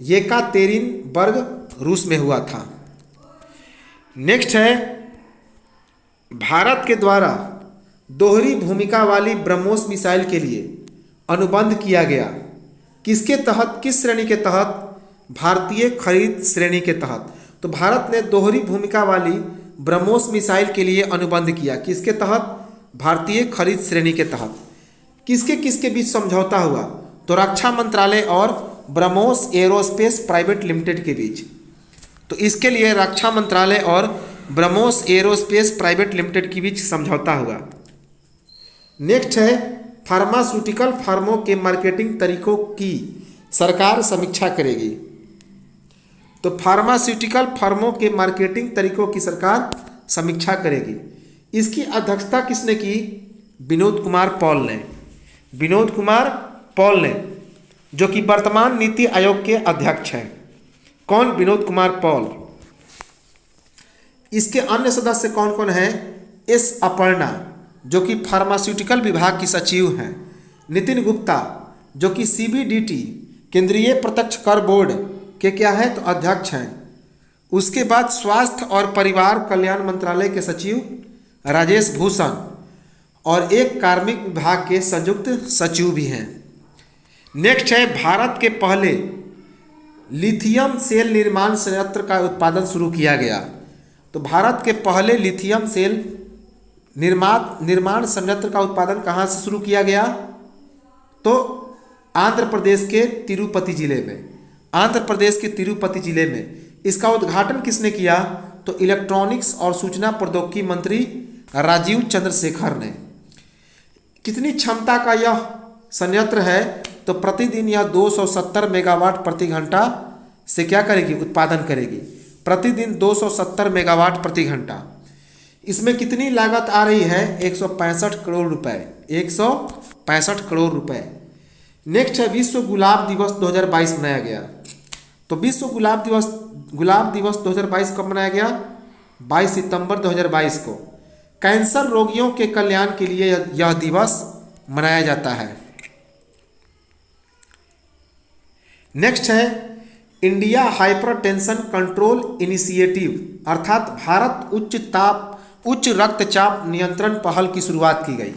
येकातेरिनबर्ग, रूस में हुआ था। नेक्स्ट है, भारत के द्वारा दोहरी भूमिका वाली ब्रह्मोस मिसाइल के लिए अनुबंध किया गया। किसके तहत? किस श्रेणी के तहत? भारतीय खरीद श्रेणी के तहत। तो भारत ने दोहरी भूमिका वाली ब्रह्मोस मिसाइल के लिए अनुबंध किया। किसके तहत? भारतीय खरीद श्रेणी के तहत। किसके किसके बीच समझौता हुआ? तो रक्षा मंत्रालय और ब्रह्मोस एरोस्पेस प्राइवेट लिमिटेड के बीच। तो इसके लिए रक्षा मंत्रालय और ब्रह्मोस एरोस्पेस प्राइवेट लिमिटेड के बीच समझौता हुआ। नेक्स्ट है, फार्मास्यूटिकल फर्मों के मार्केटिंग तरीकों की सरकार समीक्षा करेगी। तो फार्मास्यूटिकल फर्मों के मार्केटिंग तरीकों की सरकार समीक्षा करेगी। इसकी अध्यक्षता किसने की? विनोद कुमार पॉल ने, जो कि वर्तमान नीति आयोग के अध्यक्ष हैं। कौन? विनोद कुमार पॉल। इसके अन्य सदस्य कौन कौन हैं? एस अपर्णा, जो कि फार्मास्यूटिकल विभाग की सचिव हैं। नितिन गुप्ता, जो कि सीबीडीटी केंद्रीय प्रत्यक्ष कर बोर्ड के क्या है? तो अध्यक्ष हैं। उसके बाद स्वास्थ्य और परिवार कल्याण मंत्रालय के सचिव राजेश भूषण और एक कार्मिक विभाग के संयुक्त सचिव भी हैं। नेक्स्ट है, भारत के पहले लिथियम सेल निर्माण संयंत्र का उत्पादन शुरू किया गया। तो भारत के पहले लिथियम सेल निर्माण संयंत्र का उत्पादन कहाँ से शुरू किया गया? तो आंध्र प्रदेश के तिरुपति जिले में। इसका उद्घाटन किसने किया? तो इलेक्ट्रॉनिक्स और सूचना प्रौद्योगिकी मंत्री राजीव चंद्रशेखर ने। कितनी क्षमता का यह संयंत्र है? तो प्रतिदिन यह 270 मेगावाट प्रति घंटा से क्या करेगी? उत्पादन करेगी। प्रतिदिन 270 मेगावाट प्रति घंटा। इसमें कितनी लागत आ रही है? 165 करोड़ रुपए। 165 करोड़ रुपए। नेक्स्ट है, विश्व गुलाब दिवस 2022 मनाया गया। तो विश्व गुलाब दिवस गुलाब दिवस 2022 कब मनाया गया? 22 सितंबर 2022 को। कैंसर रोगियों के कल्याण के लिए यह दिवस मनाया जाता है। नेक्स्ट है इंडिया हाइपरटेंशन कंट्रोल इनिशिएटिव, अर्थात भारत उच्च रक्तचाप नियंत्रण पहल की शुरुआत की गई।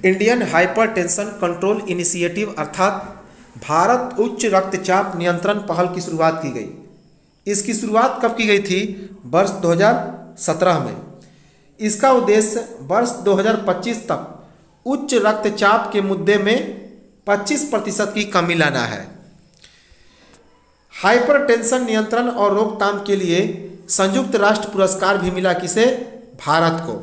इंडियन हाइपरटेंशन कंट्रोल इनिशिएटिव अर्थात भारत उच्च रक्तचाप नियंत्रण पहल की शुरुआत की गई। इसकी शुरुआत कब की गई थी? वर्ष 2017 में। इसका उद्देश्य वर्ष 2025 तक उच्च रक्तचाप के मुद्दे में 25% की कमी लाना है। हाइपरटेंशन नियंत्रण और रोकथाम के लिए संयुक्त राष्ट्र पुरस्कार भी मिला किसे? भारत को।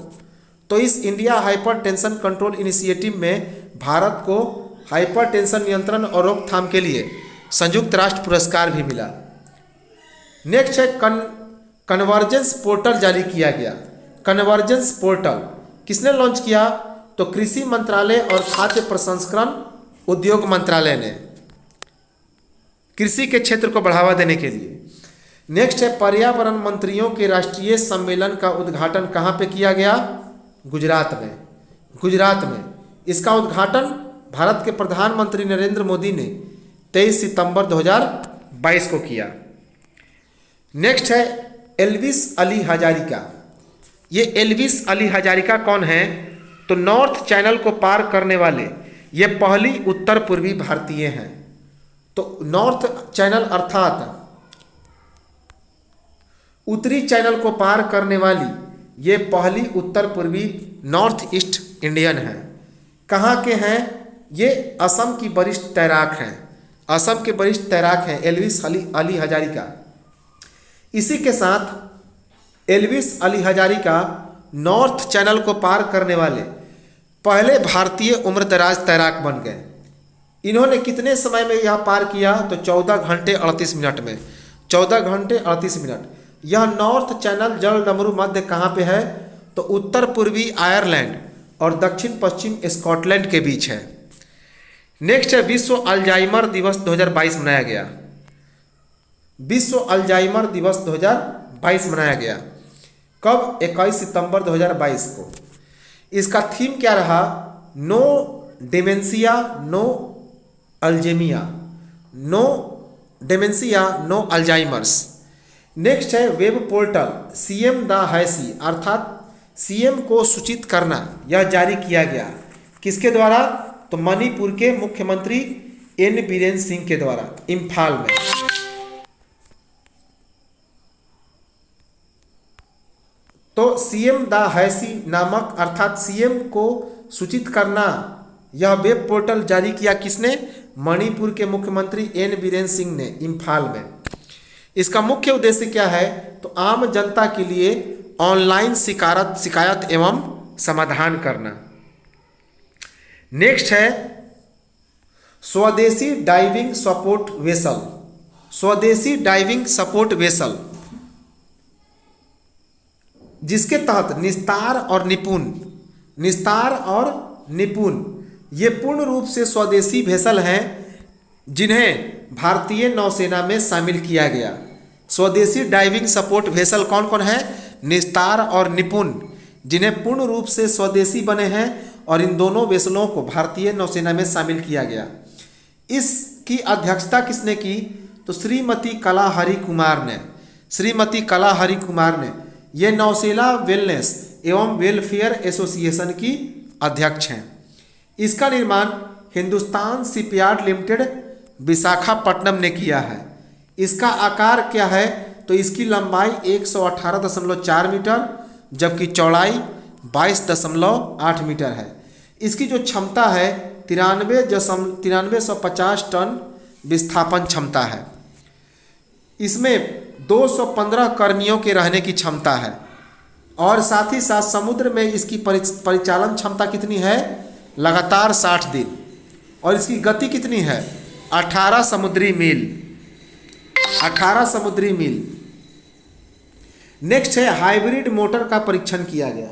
तो इस इंडिया हाइपरटेंशन कंट्रोल इनिशिएटिव में भारत को हाइपरटेंशन नियंत्रण और रोकथाम के लिए संयुक्त राष्ट्र पुरस्कार भी मिला। नेक्स्ट है कन्वर्जेंस पोर्टल जारी किया गया। कन्वर्जेंस पोर्टल किसने लॉन्च किया? तो कृषि मंत्रालय और खाद्य प्रसंस्करण उद्योग मंत्रालय ने, कृषि के क्षेत्र को बढ़ावा देने के लिए। नेक्स्ट है पर्यावरण मंत्रियों के राष्ट्रीय सम्मेलन का उद्घाटन कहाँ पे किया गया? गुजरात में। गुजरात में इसका उद्घाटन भारत के प्रधानमंत्री नरेंद्र मोदी ने 23 सितंबर 2022 को किया। नेक्स्ट है एल्विस अली हजारिका। ये एल्विस अली हजारिका कौन है? तो नॉर्थ चैनल को पार करने वाले ये पहली उत्तर पूर्वी भारतीय हैं। तो नॉर्थ चैनल अर्थात उत्तरी चैनल को पार करने वाली ये पहली उत्तर पूर्वी नॉर्थ ईस्ट इंडियन है। कहाँ के हैं? ये असम की वरिष्ठ तैराक हैं। असम के वरिष्ठ तैराक हैं एल्विस अली हजारिका। इसी के साथ Elvis Ali Hazarika north channel को पार करने वाले पहले भारतीय उम्रदराज तैराक बन गए। इन्होंने कितने समय में यह पार किया? तो 14 घंटे 38 मिनट में। 14 घंटे 38 मिनट। यह नॉर्थ चैनल जल डमरू मध्य कहाँ पे है? तो उत्तर पूर्वी आयरलैंड और दक्षिण पश्चिम स्कॉटलैंड के बीच है। नेक्स्ट है विश्व अल्जाइमर दिवस 2022 मनाया गया। विश्व अल्जाइमर दिवस 2022 मनाया गया। कब? 21 सितंबर 2022 को। इसका थीम क्या रहा? No dementia no Alzheimer, no dementia no Alzheimer's. Next है वेब पोर्टल सीएम द हैसी, अर्थात सीएम को सूचित करना, यह जारी किया गया। किसके द्वारा? तो मणिपुर के मुख्यमंत्री एन बीरेन सिंह के द्वारा इम्फाल में। तो सीएम द हैसी नामक अर्थात सीएम को सूचित करना यह वेब पोर्टल जारी किया किसने? मणिपुर के मुख्यमंत्री एन बीरेन सिंह ने इम्फाल में। इसका मुख्य उद्देश्य क्या है? तो आम जनता के लिए ऑनलाइन शिकायत एवं समाधान करना। नेक्स्ट है स्वदेशी डाइविंग सपोर्ट वेसल। स्वदेशी डाइविंग सपोर्ट वेसल जिसके तहत निस्तार और निपुण ये पूर्ण रूप से स्वदेशी वेसल हैं जिन्हें भारतीय नौसेना में शामिल किया गया। स्वदेशी डाइविंग सपोर्ट वेसल कौन कौन है? निस्तार और निपुण, जिन्हें पूर्ण रूप से स्वदेशी बने हैं और इन दोनों वेसलों को भारतीय नौसेना में शामिल किया गया। इसकी अध्यक्षता किसने की? तो श्रीमती कला हरि कुमार ने। श्रीमती कला हरि कुमार ने ये नौसेना वेलनेस एवं वेलफेयर एसोसिएशन की अध्यक्ष हैं। इसका निर्माण हिंदुस्तान शिपयार्ड लिमिटेड विशाखापट्टनम ने किया है। इसका आकार क्या है? तो इसकी लंबाई 118.4 मीटर जबकि चौड़ाई 22.8 मीटर है। इसकी जो क्षमता है 9350 टन विस्थापन क्षमता है। इसमें 215 कर्मियों के रहने की क्षमता है और साथ ही साथ समुद्र में इसकी परिचालन क्षमता कितनी है? लगातार 60 दिन। और इसकी गति कितनी है? 18 समुद्री मील। 18 समुद्री मील। नेक्स्ट है हाइब्रिड मोटर का परीक्षण किया गया।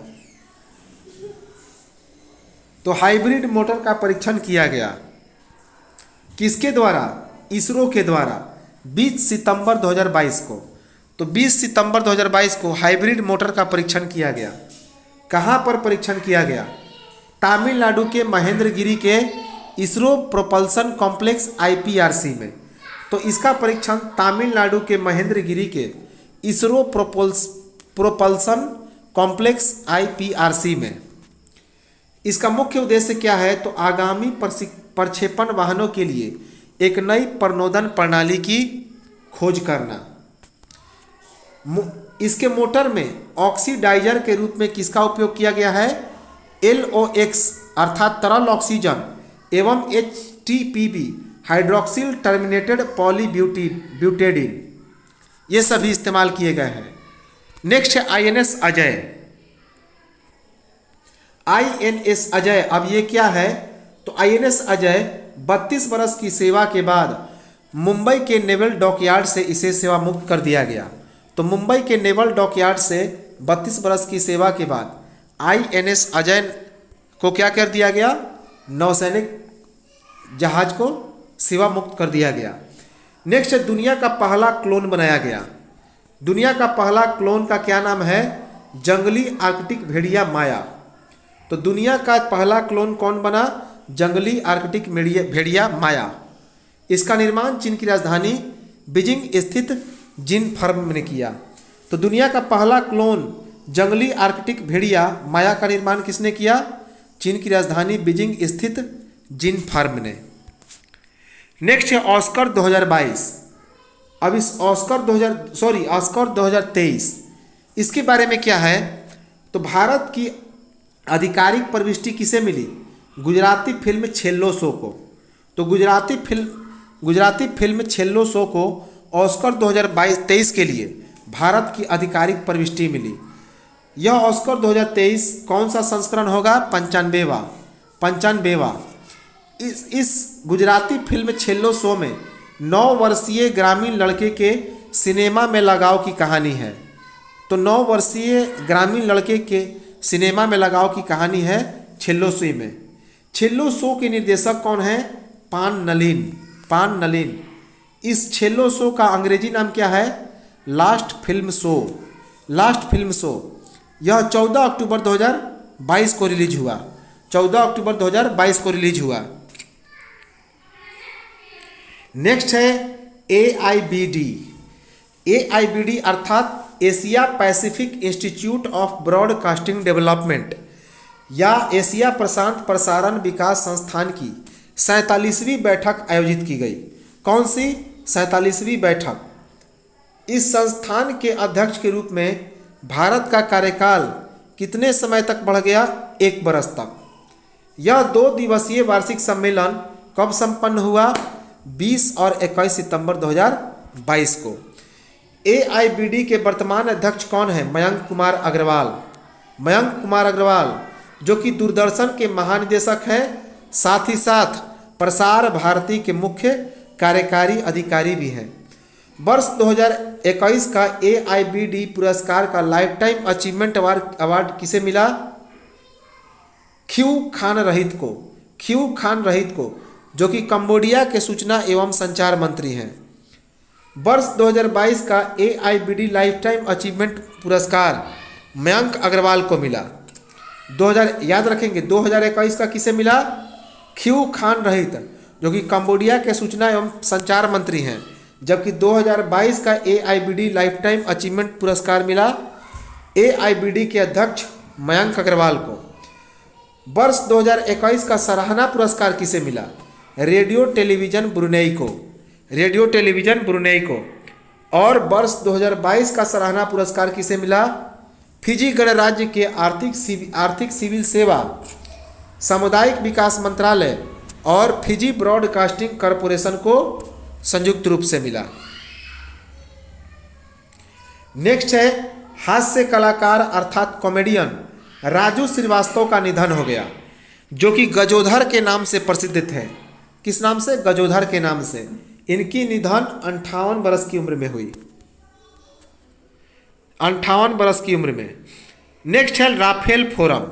तो हाइब्रिड मोटर का परीक्षण किया गया किसके द्वारा? इसरो के द्वारा 20 सितंबर 2022 को। तो 20 सितंबर 2022 को हाइब्रिड मोटर का परीक्षण किया गया। कहाँ पर परीक्षण किया गया? तमिलनाडु के महेंद्रगिरी के इसरो प्रोपल्सन कॉम्प्लेक्स IPRC में। तो इसका परीक्षण तमिलनाडु के महेंद्रगिरी के इसरो प्रोपल्सन कॉम्प्लेक्स IPRC में। इसका मुख्य उद्देश्य क्या है? तो आगामी प्रक्षेपण वाहनों के लिए एक नई प्रणोदन प्रणाली की खोज करना। इसके मोटर में ऑक्सीडाइजर के रूप में किसका उपयोग किया गया है? LOX अर्थात तरल ऑक्सीजन एवं HTPB हाइड्रोक्सिल टर्मिनेटेड पॉलीब्यूटेडिन, ये सभी इस्तेमाल किए गए हैं। नेक्स्ट है INS अजय। INS अजय, अब ये क्या है? तो INS अजय 32 वर्ष की सेवा के बाद मुंबई के नेवल डॉकयार्ड से इसे सेवा मुक्त कर दिया गया। तो मुंबई के नेवल डॉकयार्ड से 32 वर्ष की सेवा के बाद INS अजय को क्या कर दिया गया? नौसैनिक जहाज को सेवा मुक्त कर दिया गया। नेक्स्ट है दुनिया का पहला क्लोन बनाया गया। दुनिया का पहला क्लोन का क्या नाम है? जंगली आर्कटिक भेड़िया माया। तो दुनिया का पहला क्लोन कौन बना? जंगली आर्कटिक भेड़िया माया। इसका निर्माण चीन की राजधानी बीजिंग स्थित जिन फर्म ने किया। तो दुनिया का पहला क्लोन जंगली आर्कटिक भेड़िया माया का निर्माण किसने किया? चीन की राजधानी बीजिंग स्थित जिन फर्म ने। नेक्स्ट है ऑस्कर 2022। अब इस ऑस्कर 2023 इसके बारे में क्या है? तो भारत की आधिकारिक प्रविष्टि किसे मिली? गुजराती फिल्म छेल्लो शो को। तो गुजराती फिल्म छेल्लो शो को ऑस्कर 2023 के लिए भारत की आधिकारिक प्रविष्टि मिली। यह ऑस्कर 2023 कौन सा संस्करण होगा? 95वां। इस गुजराती फिल्म छेल्लो शो में 9 वर्षीय ग्रामीण लड़के के सिनेमा में लगाव की कहानी है। तो 9 वर्षीय ग्रामीण लड़के के सिनेमा में लगाव की कहानी है छेल्लो शो में। छेल्लो शो के निर्देशक कौन है? पान नलीन। इस छेल्लो शो का अंग्रेजी नाम क्या है? Last film show. यह 14 अक्टूबर 2022 को रिलीज हुआ। 14 अक्टूबर 2022 को रिलीज हुआ। नेक्स्ट है AIBD अर्थात Asia Pacific institute of broadcasting development या एशिया प्रशांत प्रसारण विकास संस्थान की 47वीं बैठक आयोजित की गई। कौन सी 47वीं बैठक? इस संस्थान के अध्यक्ष के रूप में भारत का कार्यकाल कितने समय तक बढ़ गया? 1 वर्ष तक। यह 2 दिवसीय वार्षिक सम्मेलन कब संपन्न हुआ? 20 और 21 सितंबर 2022 को। AIBD के वर्तमान अध्यक्ष कौन है? मयंक कुमार अग्रवाल जो कि दूरदर्शन के महानिदेशक हैं, साथ ही साथ प्रसार भारती के मुख्य कार्यकारी अधिकारी भी हैं। वर्ष 2021 का AIBD पुरस्कार का लाइफ टाइम अचीवमेंट अवार्ड किसे मिला? ख्यू खान रहित को जो कि कंबोडिया के सूचना एवं संचार मंत्री हैं। वर्ष 2022 का AIBD लाइफ टाइम अचीवमेंट पुरस्कार मयंक अग्रवाल को मिला। 2021 का किसे मिला? ख्यू खान रहित जो कि कंबोडिया के सूचना एवं संचार मंत्री हैं, जबकि 2022 का AIBD लाइफ टाइम अचीवमेंट पुरस्कार मिला AIBD के अध्यक्ष मयंक अग्रवाल को। वर्ष 2021 का सराहना पुरस्कार किसे मिला? रेडियो टेलीविजन ब्रुनेई को। और वर्ष 2022 का सराहना पुरस्कार किसे मिला? फिजी गणराज्य के आर्थिक सिविल सेवा सामुदायिक विकास मंत्रालय और फिजी ब्रॉडकास्टिंग कॉरपोरेशन को संयुक्त रूप से मिला। नेक्स्ट है हास्य कलाकार अर्थात कॉमेडियन राजू श्रीवास्तव का निधन हो गया, जो कि गजोधर के नाम से प्रसिद्ध थे। किस नाम से? गजोधर के नाम से। इनकी निधन 58 वर्ष की उम्र में हुई। 58 वर्ष की उम्र में। नेक्स्ट है राफेल फोरम।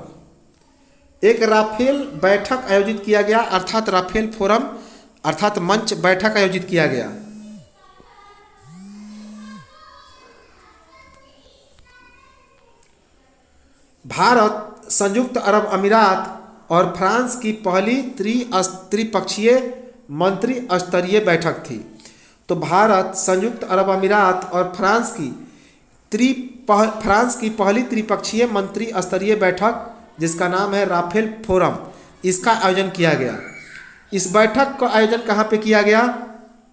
एक राफेल बैठक आयोजित किया गया, अर्थात राफेल फोरम अर्थात मंच बैठक आयोजित किया गया। भारत, संयुक्त अरब अमीरात और फ्रांस की पहली त्रिपक्षीय मंत्री स्तरीय बैठक थी। तो भारत, संयुक्त अरब अमीरात और फ्रांस की पहली त्रिपक्षीय मंत्री स्तरीय बैठक, जिसका नाम है राफेल फोरम, इसका आयोजन किया गया। इस बैठक का आयोजन कहाँ पे किया गया?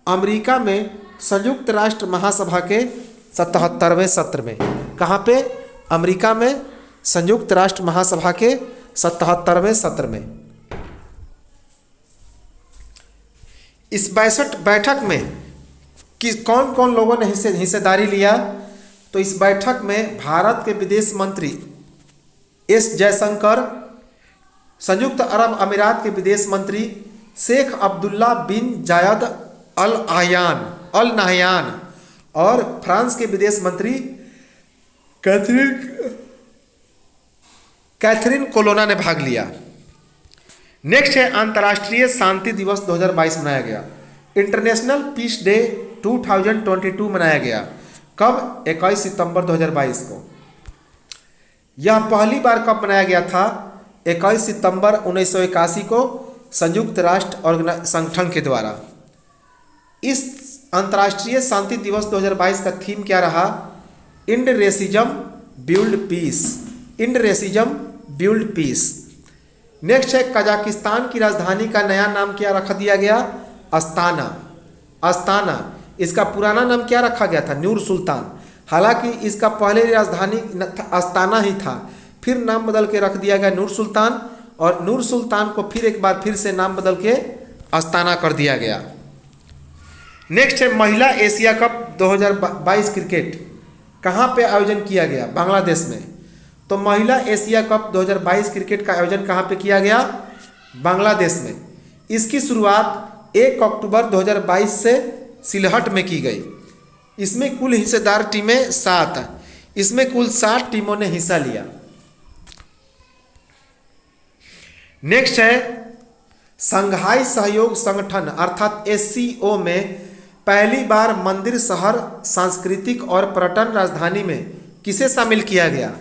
अमेरिका में संयुक्त राष्ट्र महासभा के 77वें सत्र में। कहाँ पे? अमेरिका में संयुक्त राष्ट्र महासभा के 77वें सत्र में। इस 62 बैठक में कौन कौन लोगों ने हिस्सेदारी लिया? तो इस बैठक में भारत के विदेश मंत्री एस जयशंकर, संयुक्त अरब अमीरात के विदेश मंत्री शेख अब्दुल्ला बिन जायद अल नाहयान और फ्रांस के विदेश मंत्री कैथरीन कोलोना ने भाग लिया। नेक्स्ट है अंतर्राष्ट्रीय शांति दिवस 2022 मनाया गया। इंटरनेशनल पीस डे 2022 मनाया गया। कब? 21 सितंबर 2022 को। यह पहली बार कब मनाया गया था? 21 सितंबर 1981 को संयुक्त राष्ट्र संगठन के द्वारा। इस अंतर्राष्ट्रीय शांति दिवस 2022 का थीम क्या रहा? End racism build peace. End racism build peace. Next है कजाकिस्तान की राजधानी का नया नाम क्या रख दिया गया? अस्ताना। अस्ताना। इसका पुराना नाम क्या रखा गया था? नूर सुल्तान। हालांकि इसका पहले राजधानी अस्ताना ही था, फिर नाम बदल के रख दिया गया नूर सुल्तान, और नूर सुल्तान को फिर एक बार फिर से नाम बदल के अस्ताना कर दिया गया। नेक्स्ट है महिला एशिया कप 2022 क्रिकेट कहाँ पे आयोजन किया गया? बांग्लादेश में। तो महिला एशिया कप 2022 क्रिकेट का आयोजन कहाँ पे किया गया? बांग्लादेश में। इसकी शुरुआत 1 अक्टूबर 2022 से सिलहट में की गई। इसमें कुल हिस्सेदार टीमें 7 हैं। इसमें कुल 60 टीमों ने हिस्सा लिया। नेक्स्ट है संघाई सहयोग संगठन अर्थात SCO में पहली बार मंदिर शहर सांस्कृतिक और पर्यटन राजधानी में किसे शामिल किया गया?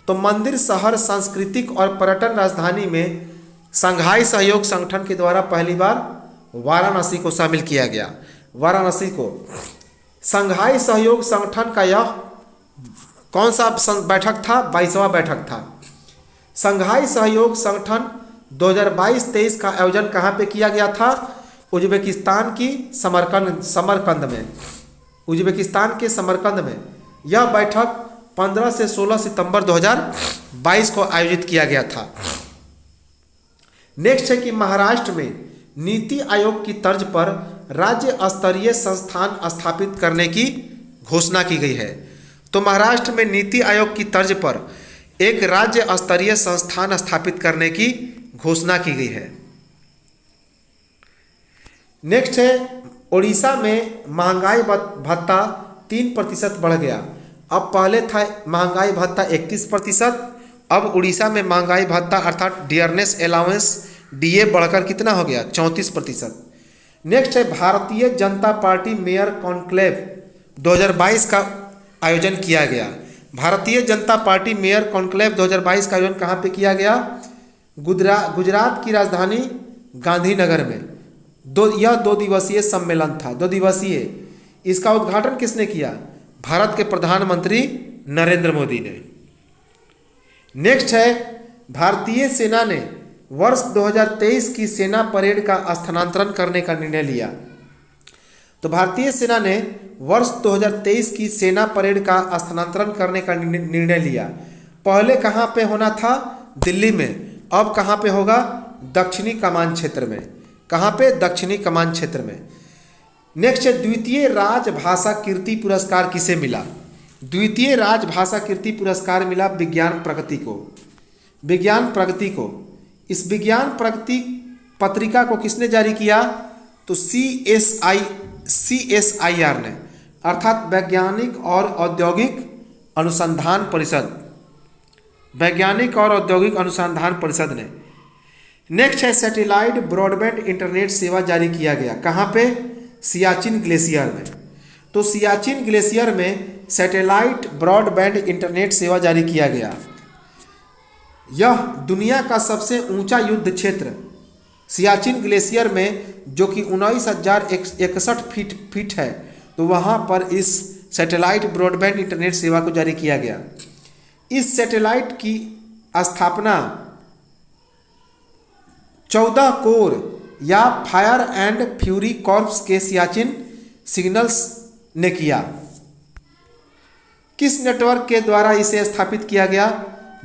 तो मंदिर शहर सांस्कृतिक और पर्यटन राजधानी में संघाई सहयोग संगठन के द्वारा पहली बार वाराणसी को शामिल किया गया। वाराणसी को। संघाई सहयोग संगठन का यह कौन सा बैठक था? 22वां बैठक था। संघाई सहयोग संगठन 2022-23 का आयोजन कहाँ पे किया गया था? उज्बेकिस्तान की समरकंद में। उज्बेकिस्तान के समरकंद में यह बैठक 15 से 16 सितंबर 2022 को आयोजित किया गया था। नेक्स्ट है कि महाराष्ट्र में नीति आयोग की तर्ज पर राज्य स्तरीय संस्थान स्थापित करने की घोषणा की गई है। तो महाराष्ट्र में नीति आयोग की तर्ज पर एक राज्य स्तरीय संस्थान स्थापित करने की घोषणा की गई है। नेक्स्ट है ओडिशा में महंगाई भत्ता 3% बढ़ गया। अब पहले था महंगाई भत्ता 31%, अब उड़ीसा में महंगाई भत्ता अर्थात डियरनेस अलाउंस DA बढ़कर कितना हो गया? 34%। नेक्स्ट है Bharatiya Janata party mayor conclave 2022 का आयोजन किया गया। Bharatiya Janata party mayor conclave 2022 का आयोजन कहाँ पे किया गया? गुजरात की राजधानी गांधीनगर में। यह 2 दिवसीय सम्मेलन था। 2 दिवसीय। इसका उद्घाटन किसने किया? भारत के प्रधानमंत्री नरेंद्र मोदी ने। नेक्स्ट है भारतीय सेना ने वर्ष 2023 की सेना परेड का स्थानांतरण करने का निर्णय लिया। तो भारतीय सेना ने वर्ष 2023 की सेना परेड का स्थानांतरण करने का निर्णय लिया। पहले कहाँ पे होना था? दिल्ली में। अब कहाँ पे होगा? दक्षिणी कमान क्षेत्र में। कहाँ पे? दक्षिणी कमान क्षेत्र में। नेक्स्ट है द्वितीय राजभाषा कीर्ति पुरस्कार किसे मिला? द्वितीय राजभाषा कीर्ति पुरस्कार मिला विज्ञान प्रगति को। विज्ञान प्रगति को। इस विज्ञान प्रगति पत्रिका को किसने जारी किया? तो CSIR ने, अर्थात वैज्ञानिक और औद्योगिक अनुसंधान परिषद। वैज्ञानिक और औद्योगिक अनुसंधान परिषद ने। नेक्स्ट है सैटेलाइट ब्रॉडबैंड इंटरनेट सेवा जारी किया गया। कहाँ पे? सियाचिन ग्लेशियर में। तो सियाचिन ग्लेशियर में सैटेलाइट ब्रॉडबैंड इंटरनेट सेवा जारी किया गया। यह दुनिया का सबसे ऊंचा युद्ध क्षेत्र सियाचिन ग्लेशियर में, जो कि 19,061 फीट है, तो वहाँ पर इस सैटेलाइट ब्रॉडबैंड इंटरनेट सेवा को जारी किया गया। इस सैटेलाइट की स्थापना 14 कोर या फायर एंड फ्यूरी कॉर्प्स के सियाचिन सिग्नल्स ने किया। किस नेटवर्क के द्वारा इसे स्थापित किया गया?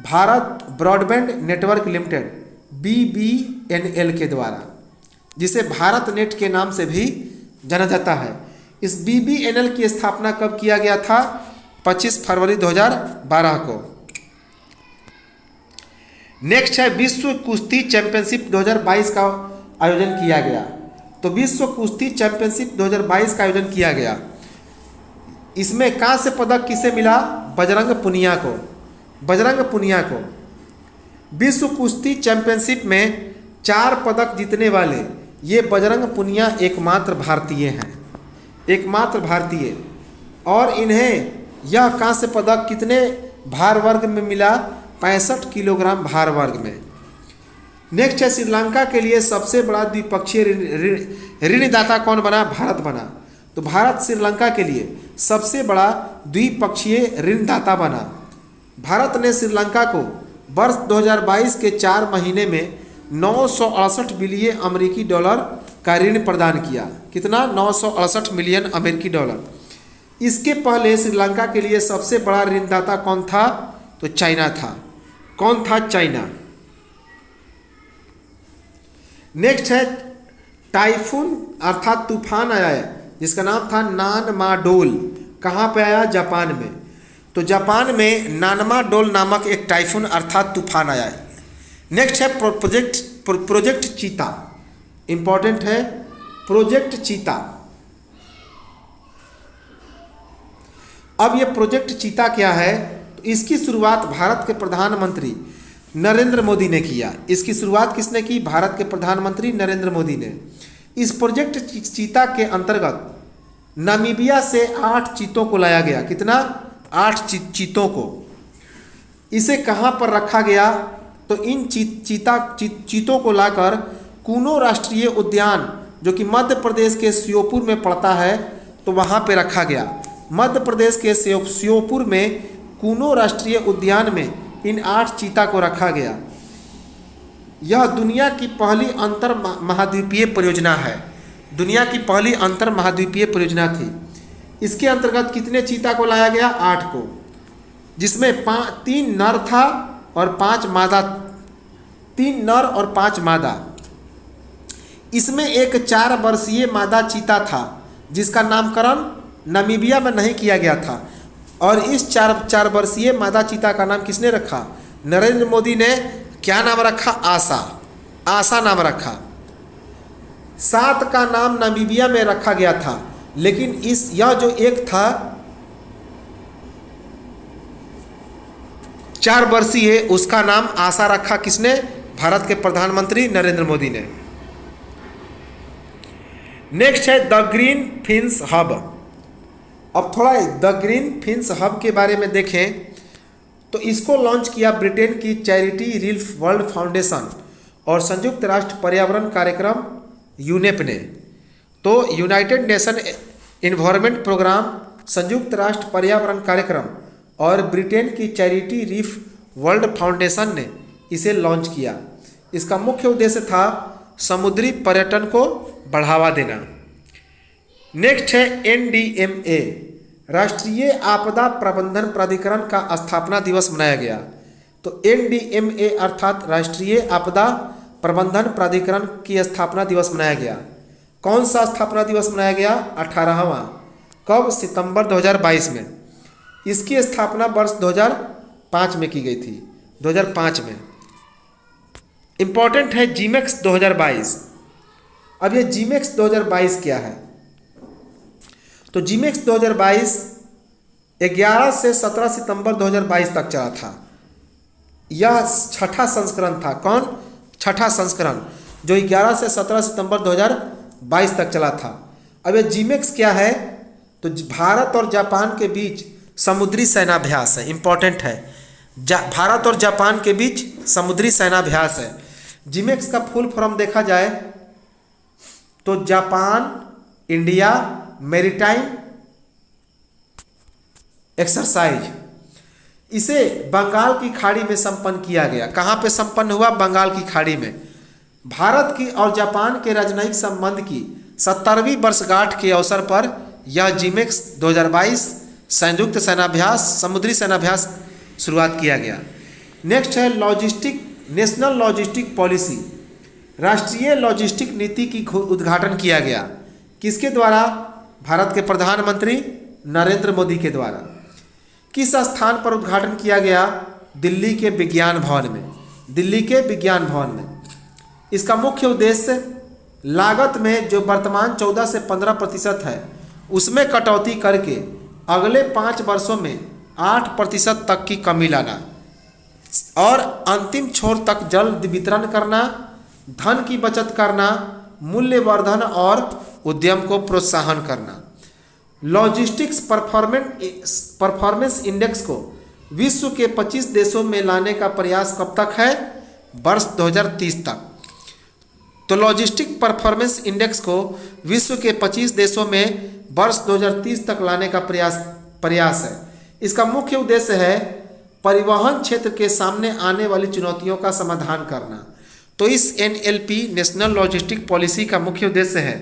Bharat broadband network limited BBNL के द्वारा, जिसे भारत नेट के नाम से भी जाना जाता है। इस BBNL की स्थापना कब किया गया था? 25 फरवरी 2012 को। नेक्स्ट है विश्व कुश्ती चैंपियनशिप 2022 का आयोजन किया गया। तो विश्व कुश्ती चैंपियनशिप 2022 का आयोजन किया गया। इसमें कांस्य पदक किसे मिला? बजरंग पुनिया को। बजरंग पुनिया को विश्व कुश्ती चैंपियनशिप में 4 पदक जीतने वाले ये बजरंग पुनिया एकमात्र भारतीय हैं, एकमात्र भारतीय। और इन्हें यह कांस्य पदक कितने भार वर्ग में मिला? 65 किलोग्राम भार वर्ग में। नेक्स्ट है श्रीलंका के लिए सबसे बड़ा द्विपक्षीय ऋणदाता कौन बना? भारत बना। तो भारत श्रीलंका के लिए सबसे बड़ा द्विपक्षीय ऋणदाता बना। भारत ने श्रीलंका को वर्ष 2022 के 4 महीने में 968 बिलियन अमेरिकी डॉलर का ऋण प्रदान किया। कितना? 968 मिलियन अमेरिकी डॉलर। इसके पहले श्रीलंका के लिए सबसे बड़ा ऋणदाता कौन था? तो चाइना था। कौन था? चाइना। नेक्स्ट है टाइफून अर्थात तूफान आया है जिसका नाम था नानमाडोल। कहाँ पे आया? जापान में। तो जापान में नानमाडोल नामक एक टाइफून अर्थात तूफान आया है। नेक्स्ट है प्रोजेक्ट चीता। इंपॉर्टेंट है प्रोजेक्ट चीता। अब ये प्रोजेक्ट चीता क्या है? तो इसकी शुरुआत भारत के प्रधानमंत्री नरेंद्र मोदी ने किया। इसकी शुरुआत किसने की? भारत के प्रधानमंत्री नरेंद्र मोदी ने। इस प्रोजेक्ट चीता के अंतर्गत नामीबिया से 8 चीतों को लाया गया। कितना? 8 चीतों को। इसे कहाँ पर रखा गया? तो इन चीतों को लाकर कूनो राष्ट्रीय उद्यान, जो कि मध्य प्रदेश के श्योपुर में पड़ता है, तो वहाँ पे रखा गया। मध्य प्रदेश के श्योपुर में कूनो राष्ट्रीय उद्यान में इन 8 चीता को रखा गया। यह दुनिया की पहली अंतर महाद्वीपीय परियोजना है। दुनिया की पहली अंतर महाद्वीपीय परियोजना थी। इसके अंतर्गत कितने चीता को लाया गया? 8 को, जिसमें 3 नर था और 5 मादा। 3 नर और 5 मादा। इसमें एक 4 वर्षीय मादा चीता था जिसका नामकरण नामीबिया में नहीं किया गया था। और इस 4 वर्षीय मादा चीता का नाम किसने रखा? नरेंद्र मोदी ने। क्या नाम रखा? आशा। आशा नाम रखा। 7 का नाम नामीबिया में रखा गया था, लेकिन यह जो एक था 4 वर्षीय, उसका नाम आशा रखा। किसने? भारत के प्रधानमंत्री नरेंद्र मोदी ने। नेक्स्ट है द ग्रीन फिन्स हब। अब थोड़ा द ग्रीन फिन्स हब के बारे में देखें तो इसको लॉन्च किया ब्रिटेन की चैरिटी रिलीफ वर्ल्ड फाउंडेशन और संयुक्त राष्ट्र पर्यावरण कार्यक्रम यूनेप ने। तो यूनाइटेड नेशन इन्वायरमेंट प्रोग्राम, संयुक्त राष्ट्र पर्यावरण कार्यक्रम और ब्रिटेन की चैरिटी रिलीफ वर्ल्ड फाउंडेशन ने इसे लॉन्च किया। इसका मुख्य उद्देश्य था समुद्री पर्यटन को बढ़ावा देना। नेक्स्ट है NDMA, राष्ट्रीय आपदा प्रबंधन प्राधिकरण का स्थापना दिवस मनाया गया। तो NDMA अर्थात राष्ट्रीय आपदा प्रबंधन प्राधिकरण की स्थापना दिवस मनाया गया। कौन सा स्थापना दिवस मनाया गया? 18वां। कब? सितंबर 2022 में। इसकी स्थापना वर्ष 2005 में की गई थी। 2005 में। इंपॉर्टेंट है जीमेक्स 2022। अब ये जीमेक्स 2022 क्या है? तो जीमेक्स 2022 11 से 17 सितंबर 2022 तक चला था। यह 6ठा संस्करण था। कौन? 6ठा संस्करण, जो 11 से 17 सितंबर 2022 तक चला था। अब ये जीमेक्स क्या है? तो भारत और जापान के बीच समुद्री सेनाभ्यास है। इंपॉर्टेंट है, भारत और जापान के बीच समुद्री सेनाभ्यास है। जिमेक्स का फुल फॉर्म देखा जाए तो जापान इंडिया मैरीटाइम एक्सरसाइज। इसे बंगाल की खाड़ी में संपन्न किया गया। कहाँ पे संपन्न हुआ? बंगाल की खाड़ी में। भारत की और जापान के राजनयिक संबंध की 70वीं वर्षगांठ के अवसर पर यह जिमेक्स 2022 संयुक्त सेनाभ्यास समुद्री सेनाभ्यास शुरुआत किया गया। नेक्स्ट है लॉजिस्टिक नेशनल लॉजिस्टिक पॉलिसी। राष्ट्रीय लॉजिस्टिक नीति की उद्घाटन किया गया। किसके द्वारा? भारत के प्रधानमंत्री नरेंद्र मोदी के द्वारा। किस स्थान पर उद्घाटन किया गया? दिल्ली के विज्ञान भवन में। दिल्ली के विज्ञान भवन में। इसका मुख्य उद्देश्य लागत में जो वर्तमान 14 से 15% है उसमें कटौती करके अगले 5 वर्षों में 8% तक की कमी लाना और अंतिम छोर तक जल्द वितरण करना, धन की बचत करना, मूल्यवर्धन और उद्यम को प्रोत्साहन करना। लॉजिस्टिक्स परफॉर्मेंस इंडेक्स को विश्व के 25 देशों में लाने का प्रयास कब तक है? वर्ष 2030 तक। तो लॉजिस्टिक परफॉर्मेंस इंडेक्स को विश्व के 25 देशों में वर्ष 2030 तक लाने का प्रयास है। इसका मुख्य उद्देश्य है परिवहन क्षेत्र के सामने आने वाली चुनौतियों का समाधान करना। तो इस NLP नेशनल लॉजिस्टिक पॉलिसी का मुख्य उद्देश्य है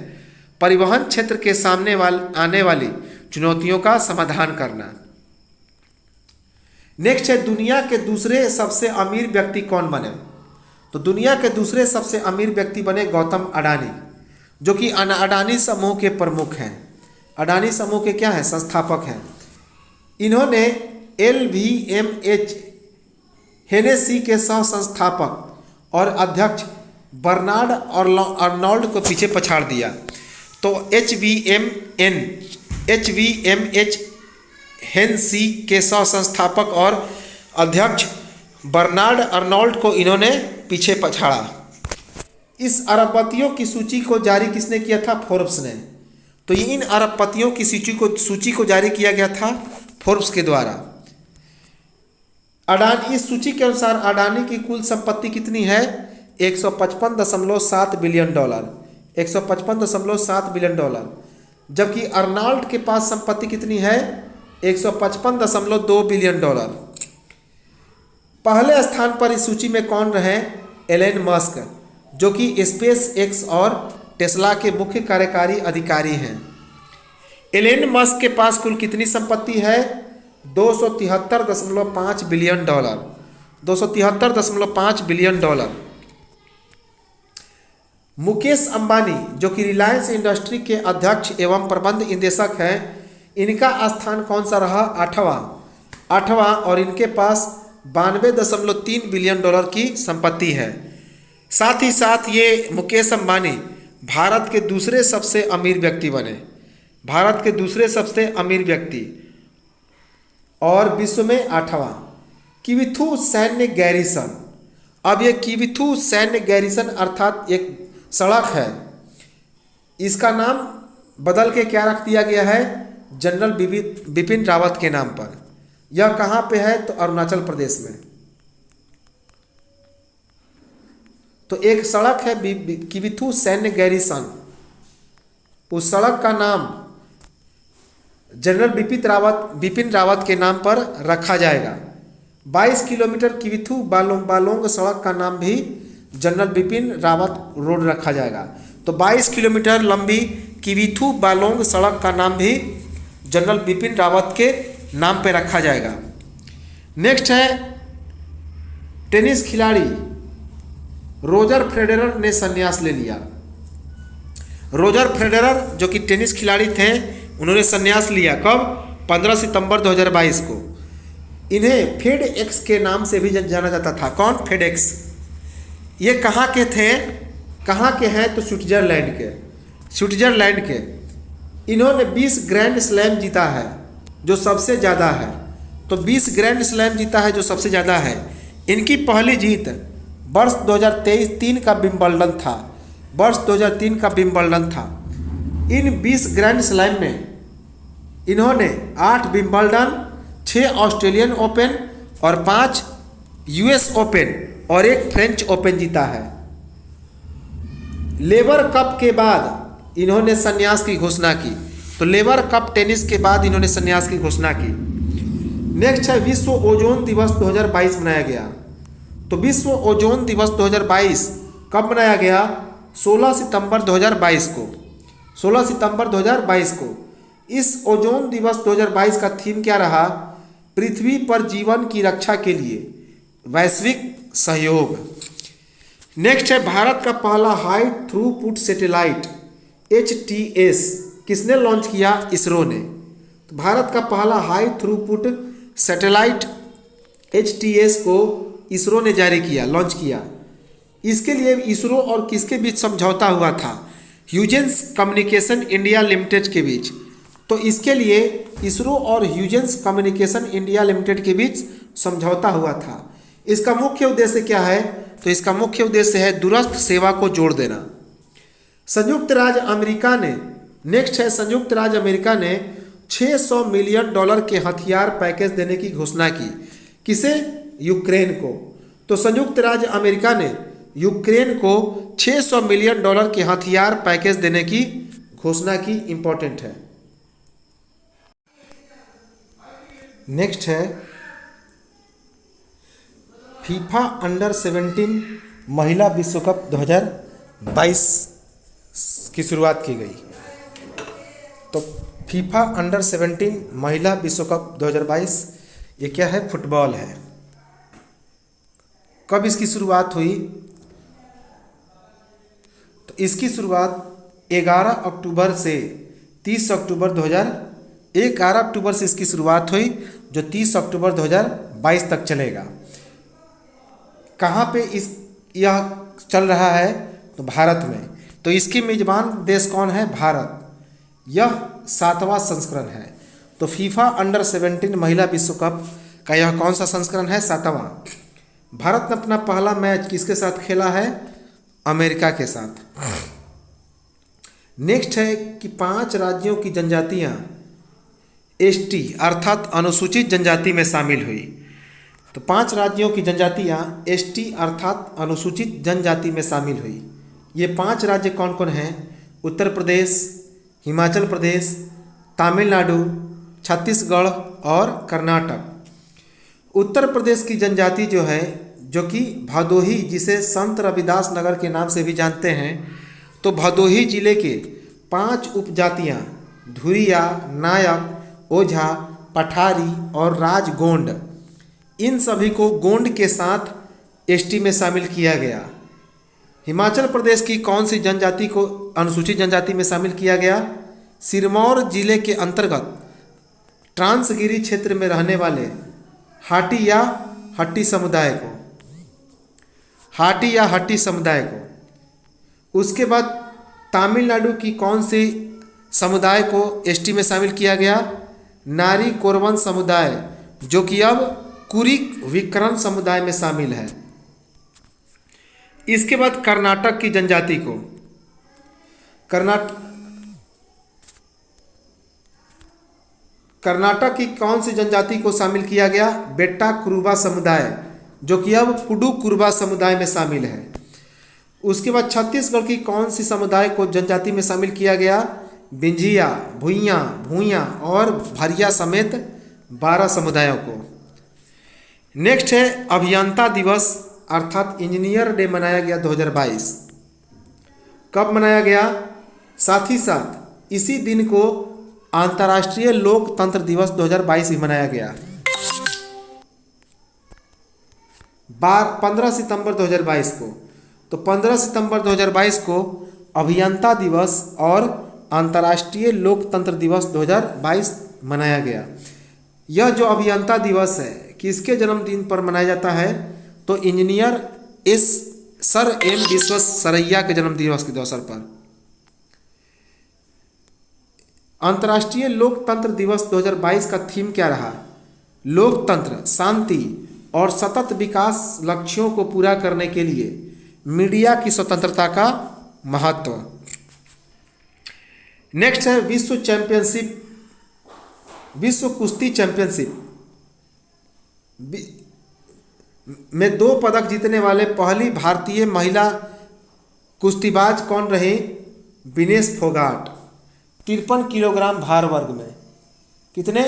परिवहन क्षेत्र के सामने आने वाली चुनौतियों का समाधान करना। नेक्स्ट है दुनिया के दूसरे सबसे अमीर व्यक्ति कौन बने? तो दुनिया के दूसरे सबसे अमीर व्यक्ति बने गौतम अडानी, जो कि अडानी समूह के प्रमुख हैं। अडानी समूह के क्या हैं? संस्थापक हैं। इन्होंने LVMH हेनेसी के सह संस्थापक और अध्यक्ष बर्नार्ड अर्नोल्ड को पीछे पछाड़ दिया। तो HVMH हेनेसी के सह संस्थापक और अध्यक्ष बर्नार्ड अर्नोल्ड को इन्होंने पीछे पछाड़ा। इस अरबपतियों की सूची को जारी किसने किया था? फोर्ब्स ने। तो इन अरबपतियों की सूची को जारी किया गया था फोर्ब्स के द्वारा। अडानी, इस सूची के अनुसार अडानी की कुल संपत्ति कितनी है? 155.7 बिलियन डॉलर। 155.7 billion dollar. जबकि अर्नोल्ड के पास संपत्ति कितनी है? 155.2 बिलियन डॉलर। पहले स्थान पर इस सूची में कौन रहे? एलन मस्क, जो कि स्पेस एक्स और टेस्ला के मुख्य कार्यकारी अधिकारी हैं। एलन मस्क के पास कुल कितनी संपत्ति है? 273.5 billion dollar. 273.5 billion dollar. Mukesh Ambani, जो कि रिलायंस इंडस्ट्री के अध्यक्ष एवं प्रबंध निदेशक हैं, इनका स्थान कौन सा रहा? 8वां और इनके पास 92.3 बिलियन डॉलर की संपत्ति है। साथ ही साथ ये मुकेश अंबानी भारत के दूसरे सबसे अमीर व्यक्ति बने। भारत के दूसरे सबसे अमीर व्यक्ति और विश्व में 8वां। किविथु सैन्य गैरिसन। अब ये किविथु सैन्य गैरिसन अर्थात एक सड़क है, इसका नाम बदल के क्या रख दिया गया है? जनरल बिपिन रावत के नाम पर। यह कहाँ पे है? तो अरुणाचल प्रदेश में। तो एक सड़क है किविथु सैन्य गैरिसन, उस सड़क का नाम जनरल बिपिन रावत के नाम पर रखा जाएगा। 22 किलोमीटर किविथु बालोंग सड़क का नाम भी जनरल बिपिन रावत रोड रखा जाएगा। तो 22 किलोमीटर लंबी किविथु बालोंग सड़क का नाम भी जनरल बिपिन रावत के नाम पे रखा जाएगा। नेक्स्ट है टेनिस खिलाड़ी रोजर फेडरर ने संन्यास ले लिया। रोजर फेडरर जो कि टेनिस खिलाड़ी थे, उन्होंने संन्यास लिया। कब? 15 सितंबर 2022 को। इन्हें फेडएक्स के नाम से भी जाना जाता था। कौन? फेडएक्स। ये कहाँ के थे? कहाँ के हैं? तो स्विट्जरलैंड के। इन्होंने 20 ग्रैंड स्लैम जीता है, जो सबसे ज़्यादा है। तो 20 ग्रैंड स्लैम जीता है, जो सबसे ज़्यादा है। इनकी पहली जीत वर्ष 2023 का विंबलडन था। वर्ष 2003 का विंबलडन था। इन 20 ग्रैंड स्लैम में इन्होंने 8 विंबलडन, 6 ऑस्ट्रेलियन ओपन और 5 यूएस ओपन और 1 फ्रेंच ओपन जीता है। लेबर कप के बाद इन्होंने संन्यास की घोषणा की। तो लेबर कप टेनिस के बाद इन्होंने संन्यास की घोषणा की। नेक्स्ट है विश्व ओजोन दिवस 2022 मनाया गया। तो विश्व ओजोन दिवस 2022 कब मनाया गया? 16 सितंबर 2022 को। 16 सितंबर 2022 को। इस ओजोन दिवस 2022 का थीम क्या रहा? पृथ्वी पर जीवन की रक्षा के लिए वैश्विक सहयोग। नेक्स्ट है भारत का पहला हाई थ्रूपुट सैटेलाइट HTS किसने लॉन्च किया? इसरो ने। तो भारत का पहला हाई थ्रूपुट सैटेलाइट HTS को इसरो ने जारी किया, लॉन्च किया। इसके लिए इसरो और किसके बीच समझौता हुआ था? ह्यूजेंस कम्युनिकेशन इंडिया लिमिटेड के बीच। तो इसके लिए इसरो और ह्यूजेंस कम्युनिकेशन इंडिया लिमिटेड के बीच समझौता हुआ था। इसका मुख्य उद्देश्य क्या है? तो इसका मुख्य उद्देश्य है दूरस्थ सेवा को जोड़ देना। संयुक्त राज्य अमेरिका ने, नेक्स्ट है संयुक्त राज्य अमेरिका ने $600 मिलियन के हथियार पैकेज देने की घोषणा की। किसे? यूक्रेन को। तो संयुक्त राज्य अमेरिका ने यूक्रेन को $600 मिलियन के हथियार पैकेज देने की घोषणा की। इंपॉर्टेंट है। नेक्स्ट है फीफा अंडर 17 महिला विश्व कप 2022 की शुरुआत की गई। तो फीफा अंडर 17 महिला विश्व कप 2022 ये क्या है? फुटबॉल है। कब इसकी शुरुआत हुई? तो इसकी शुरुआत 11 अक्टूबर से 30 अक्टूबर 11 अक्टूबर से इसकी शुरुआत हुई, जो 30 अक्टूबर 2022 तक चलेगा। कहाँ पे यह चल रहा है? तो भारत में। तो इसकी मेजबान देश कौन है? भारत। यह 7वां संस्करण है। तो फीफा अंडर 17 महिला विश्व कप का यह कौन सा संस्करण है? 7वां। भारत ने अपना पहला मैच किसके साथ खेला है? अमेरिका के साथ। नेक्स्ट है कि 5 राज्यों की जनजातियां ST अर्थात अनुसूचित जनजाति में शामिल हुई। तो 5 राज्यों की जनजातियां ST अर्थात अनुसूचित जनजाति में शामिल हुई। ये 5 राज्य कौन कौन हैं? उत्तर प्रदेश, हिमाचल प्रदेश, तमिलनाडु, छत्तीसगढ़ और कर्नाटक। उत्तर प्रदेश की जनजाति जो है, जो कि भदोही, जिसे संत रविदास नगर के नाम से भी जानते हैं, तो भदोही जिले के 5 उपजातियां धुरिया, नायक, ओझा, पठारी और राजगोंड, इन सभी को गोंड के साथ ST में शामिल किया गया। हिमाचल प्रदेश की कौन सी जनजाति को अनुसूचित जनजाति में शामिल किया गया? सिरमौर जिले के अंतर्गत ट्रांसगिरी क्षेत्र में रहने वाले हाटी या हट्टी समुदाय को, हाटी या हट्टी समुदाय को। उसके बाद तमिलनाडु की कौन सी समुदाय को ST में शामिल किया गया? नारी कोरवन समुदाय, जो कि अब कुरिक विकरण समुदाय में शामिल है। इसके बाद कर्नाटक की जनजाति को, कर्नाटक की कौन सी जनजाति को शामिल किया गया? बेट्टा कुरुबा समुदाय, जो कि अब कुडू कुरुबा समुदाय में शामिल है। उसके बाद छत्तीसगढ़ की कौन सी समुदाय को जनजाति में शामिल किया गया? बिंजिया, भुइयाँ, भूइयाँ और भरिया समेत 12 समुदायों को। नेक्स्ट है अभियंता दिवस अर्थात इंजीनियर डे मनाया गया 2022। कब मनाया गया? साथ ही साथ इसी दिन को अंतर्राष्ट्रीय लोकतंत्र दिवस 2022 भी मनाया गया। 15 सितंबर 2022 को। तो 15 सितंबर 2022 को अभियंता दिवस और अंतर्राष्ट्रीय लोकतंत्र दिवस 2022 मनाया गया। यह जो अभियंता दिवस है किसके जन्मदिन पर मनाया जाता है? तो इंजीनियर सर एम विश्वेश्वरैया के जन्म दिवस के अवसर पर। अंतर्राष्ट्रीय लोकतंत्र दिवस 2022 का थीम क्या रहा? लोकतंत्र, शांति और सतत विकास लक्ष्यों को पूरा करने के लिए मीडिया की स्वतंत्रता का महत्व। नेक्स्ट है विश्व चैंपियनशिप, विश्व कुश्ती चैंपियनशिप में 2 पदक जीतने वाले पहली भारतीय महिला कुश्तीबाज कौन रही? विनेश फोगाट। 53 किलोग्राम भार वर्ग में। कितने?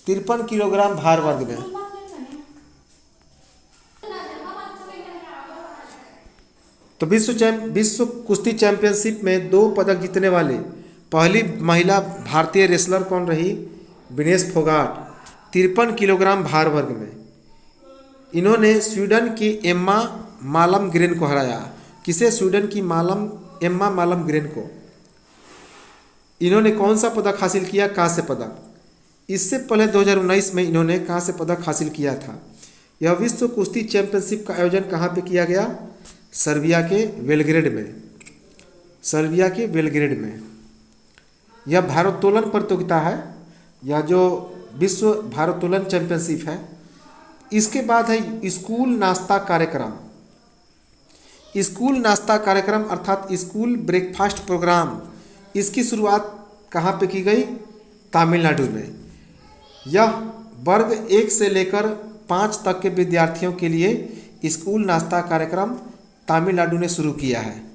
53 किलोग्राम भार वर्ग में। तो विश्व कुश्ती चैंपियनशिप में 2 पदक जीतने वाले पहली महिला भारतीय रेसलर कौन रही? विनेश फोगाट। 53 किलोग्राम भार वर्ग में इन्होंने स्वीडन की एम्मा मालमग्रेन को हराया। किसे? स्वीडन की एम्मा मालमग्रेन को। इन्होंने कौन सा पदक हासिल किया? कांस्य पदक। इससे पहले 2019 में इन्होंने कांस्य पदक हासिल किया था। यह विश्व कुश्ती चैंपियनशिप का आयोजन कहाँ पे किया गया? सर्बिया के बेलग्रेड में। सर्बिया के बेलग्रेड में। यह भारोत्तोलन प्रतियोगिता है। यह जो विश्व भारोत्तोलन चैंपियनशिप है। इसके बाद है स्कूल नाश्ता कार्यक्रम। स्कूल नाश्ता कार्यक्रम अर्थात स्कूल ब्रेकफास्ट प्रोग्राम, इसकी शुरुआत कहाँ पे की गई? तमिलनाडु में। यह वर्ग 1 से लेकर 5 तक के विद्यार्थियों के लिए स्कूल नाश्ता कार्यक्रम तमिलनाडु ने शुरू किया है।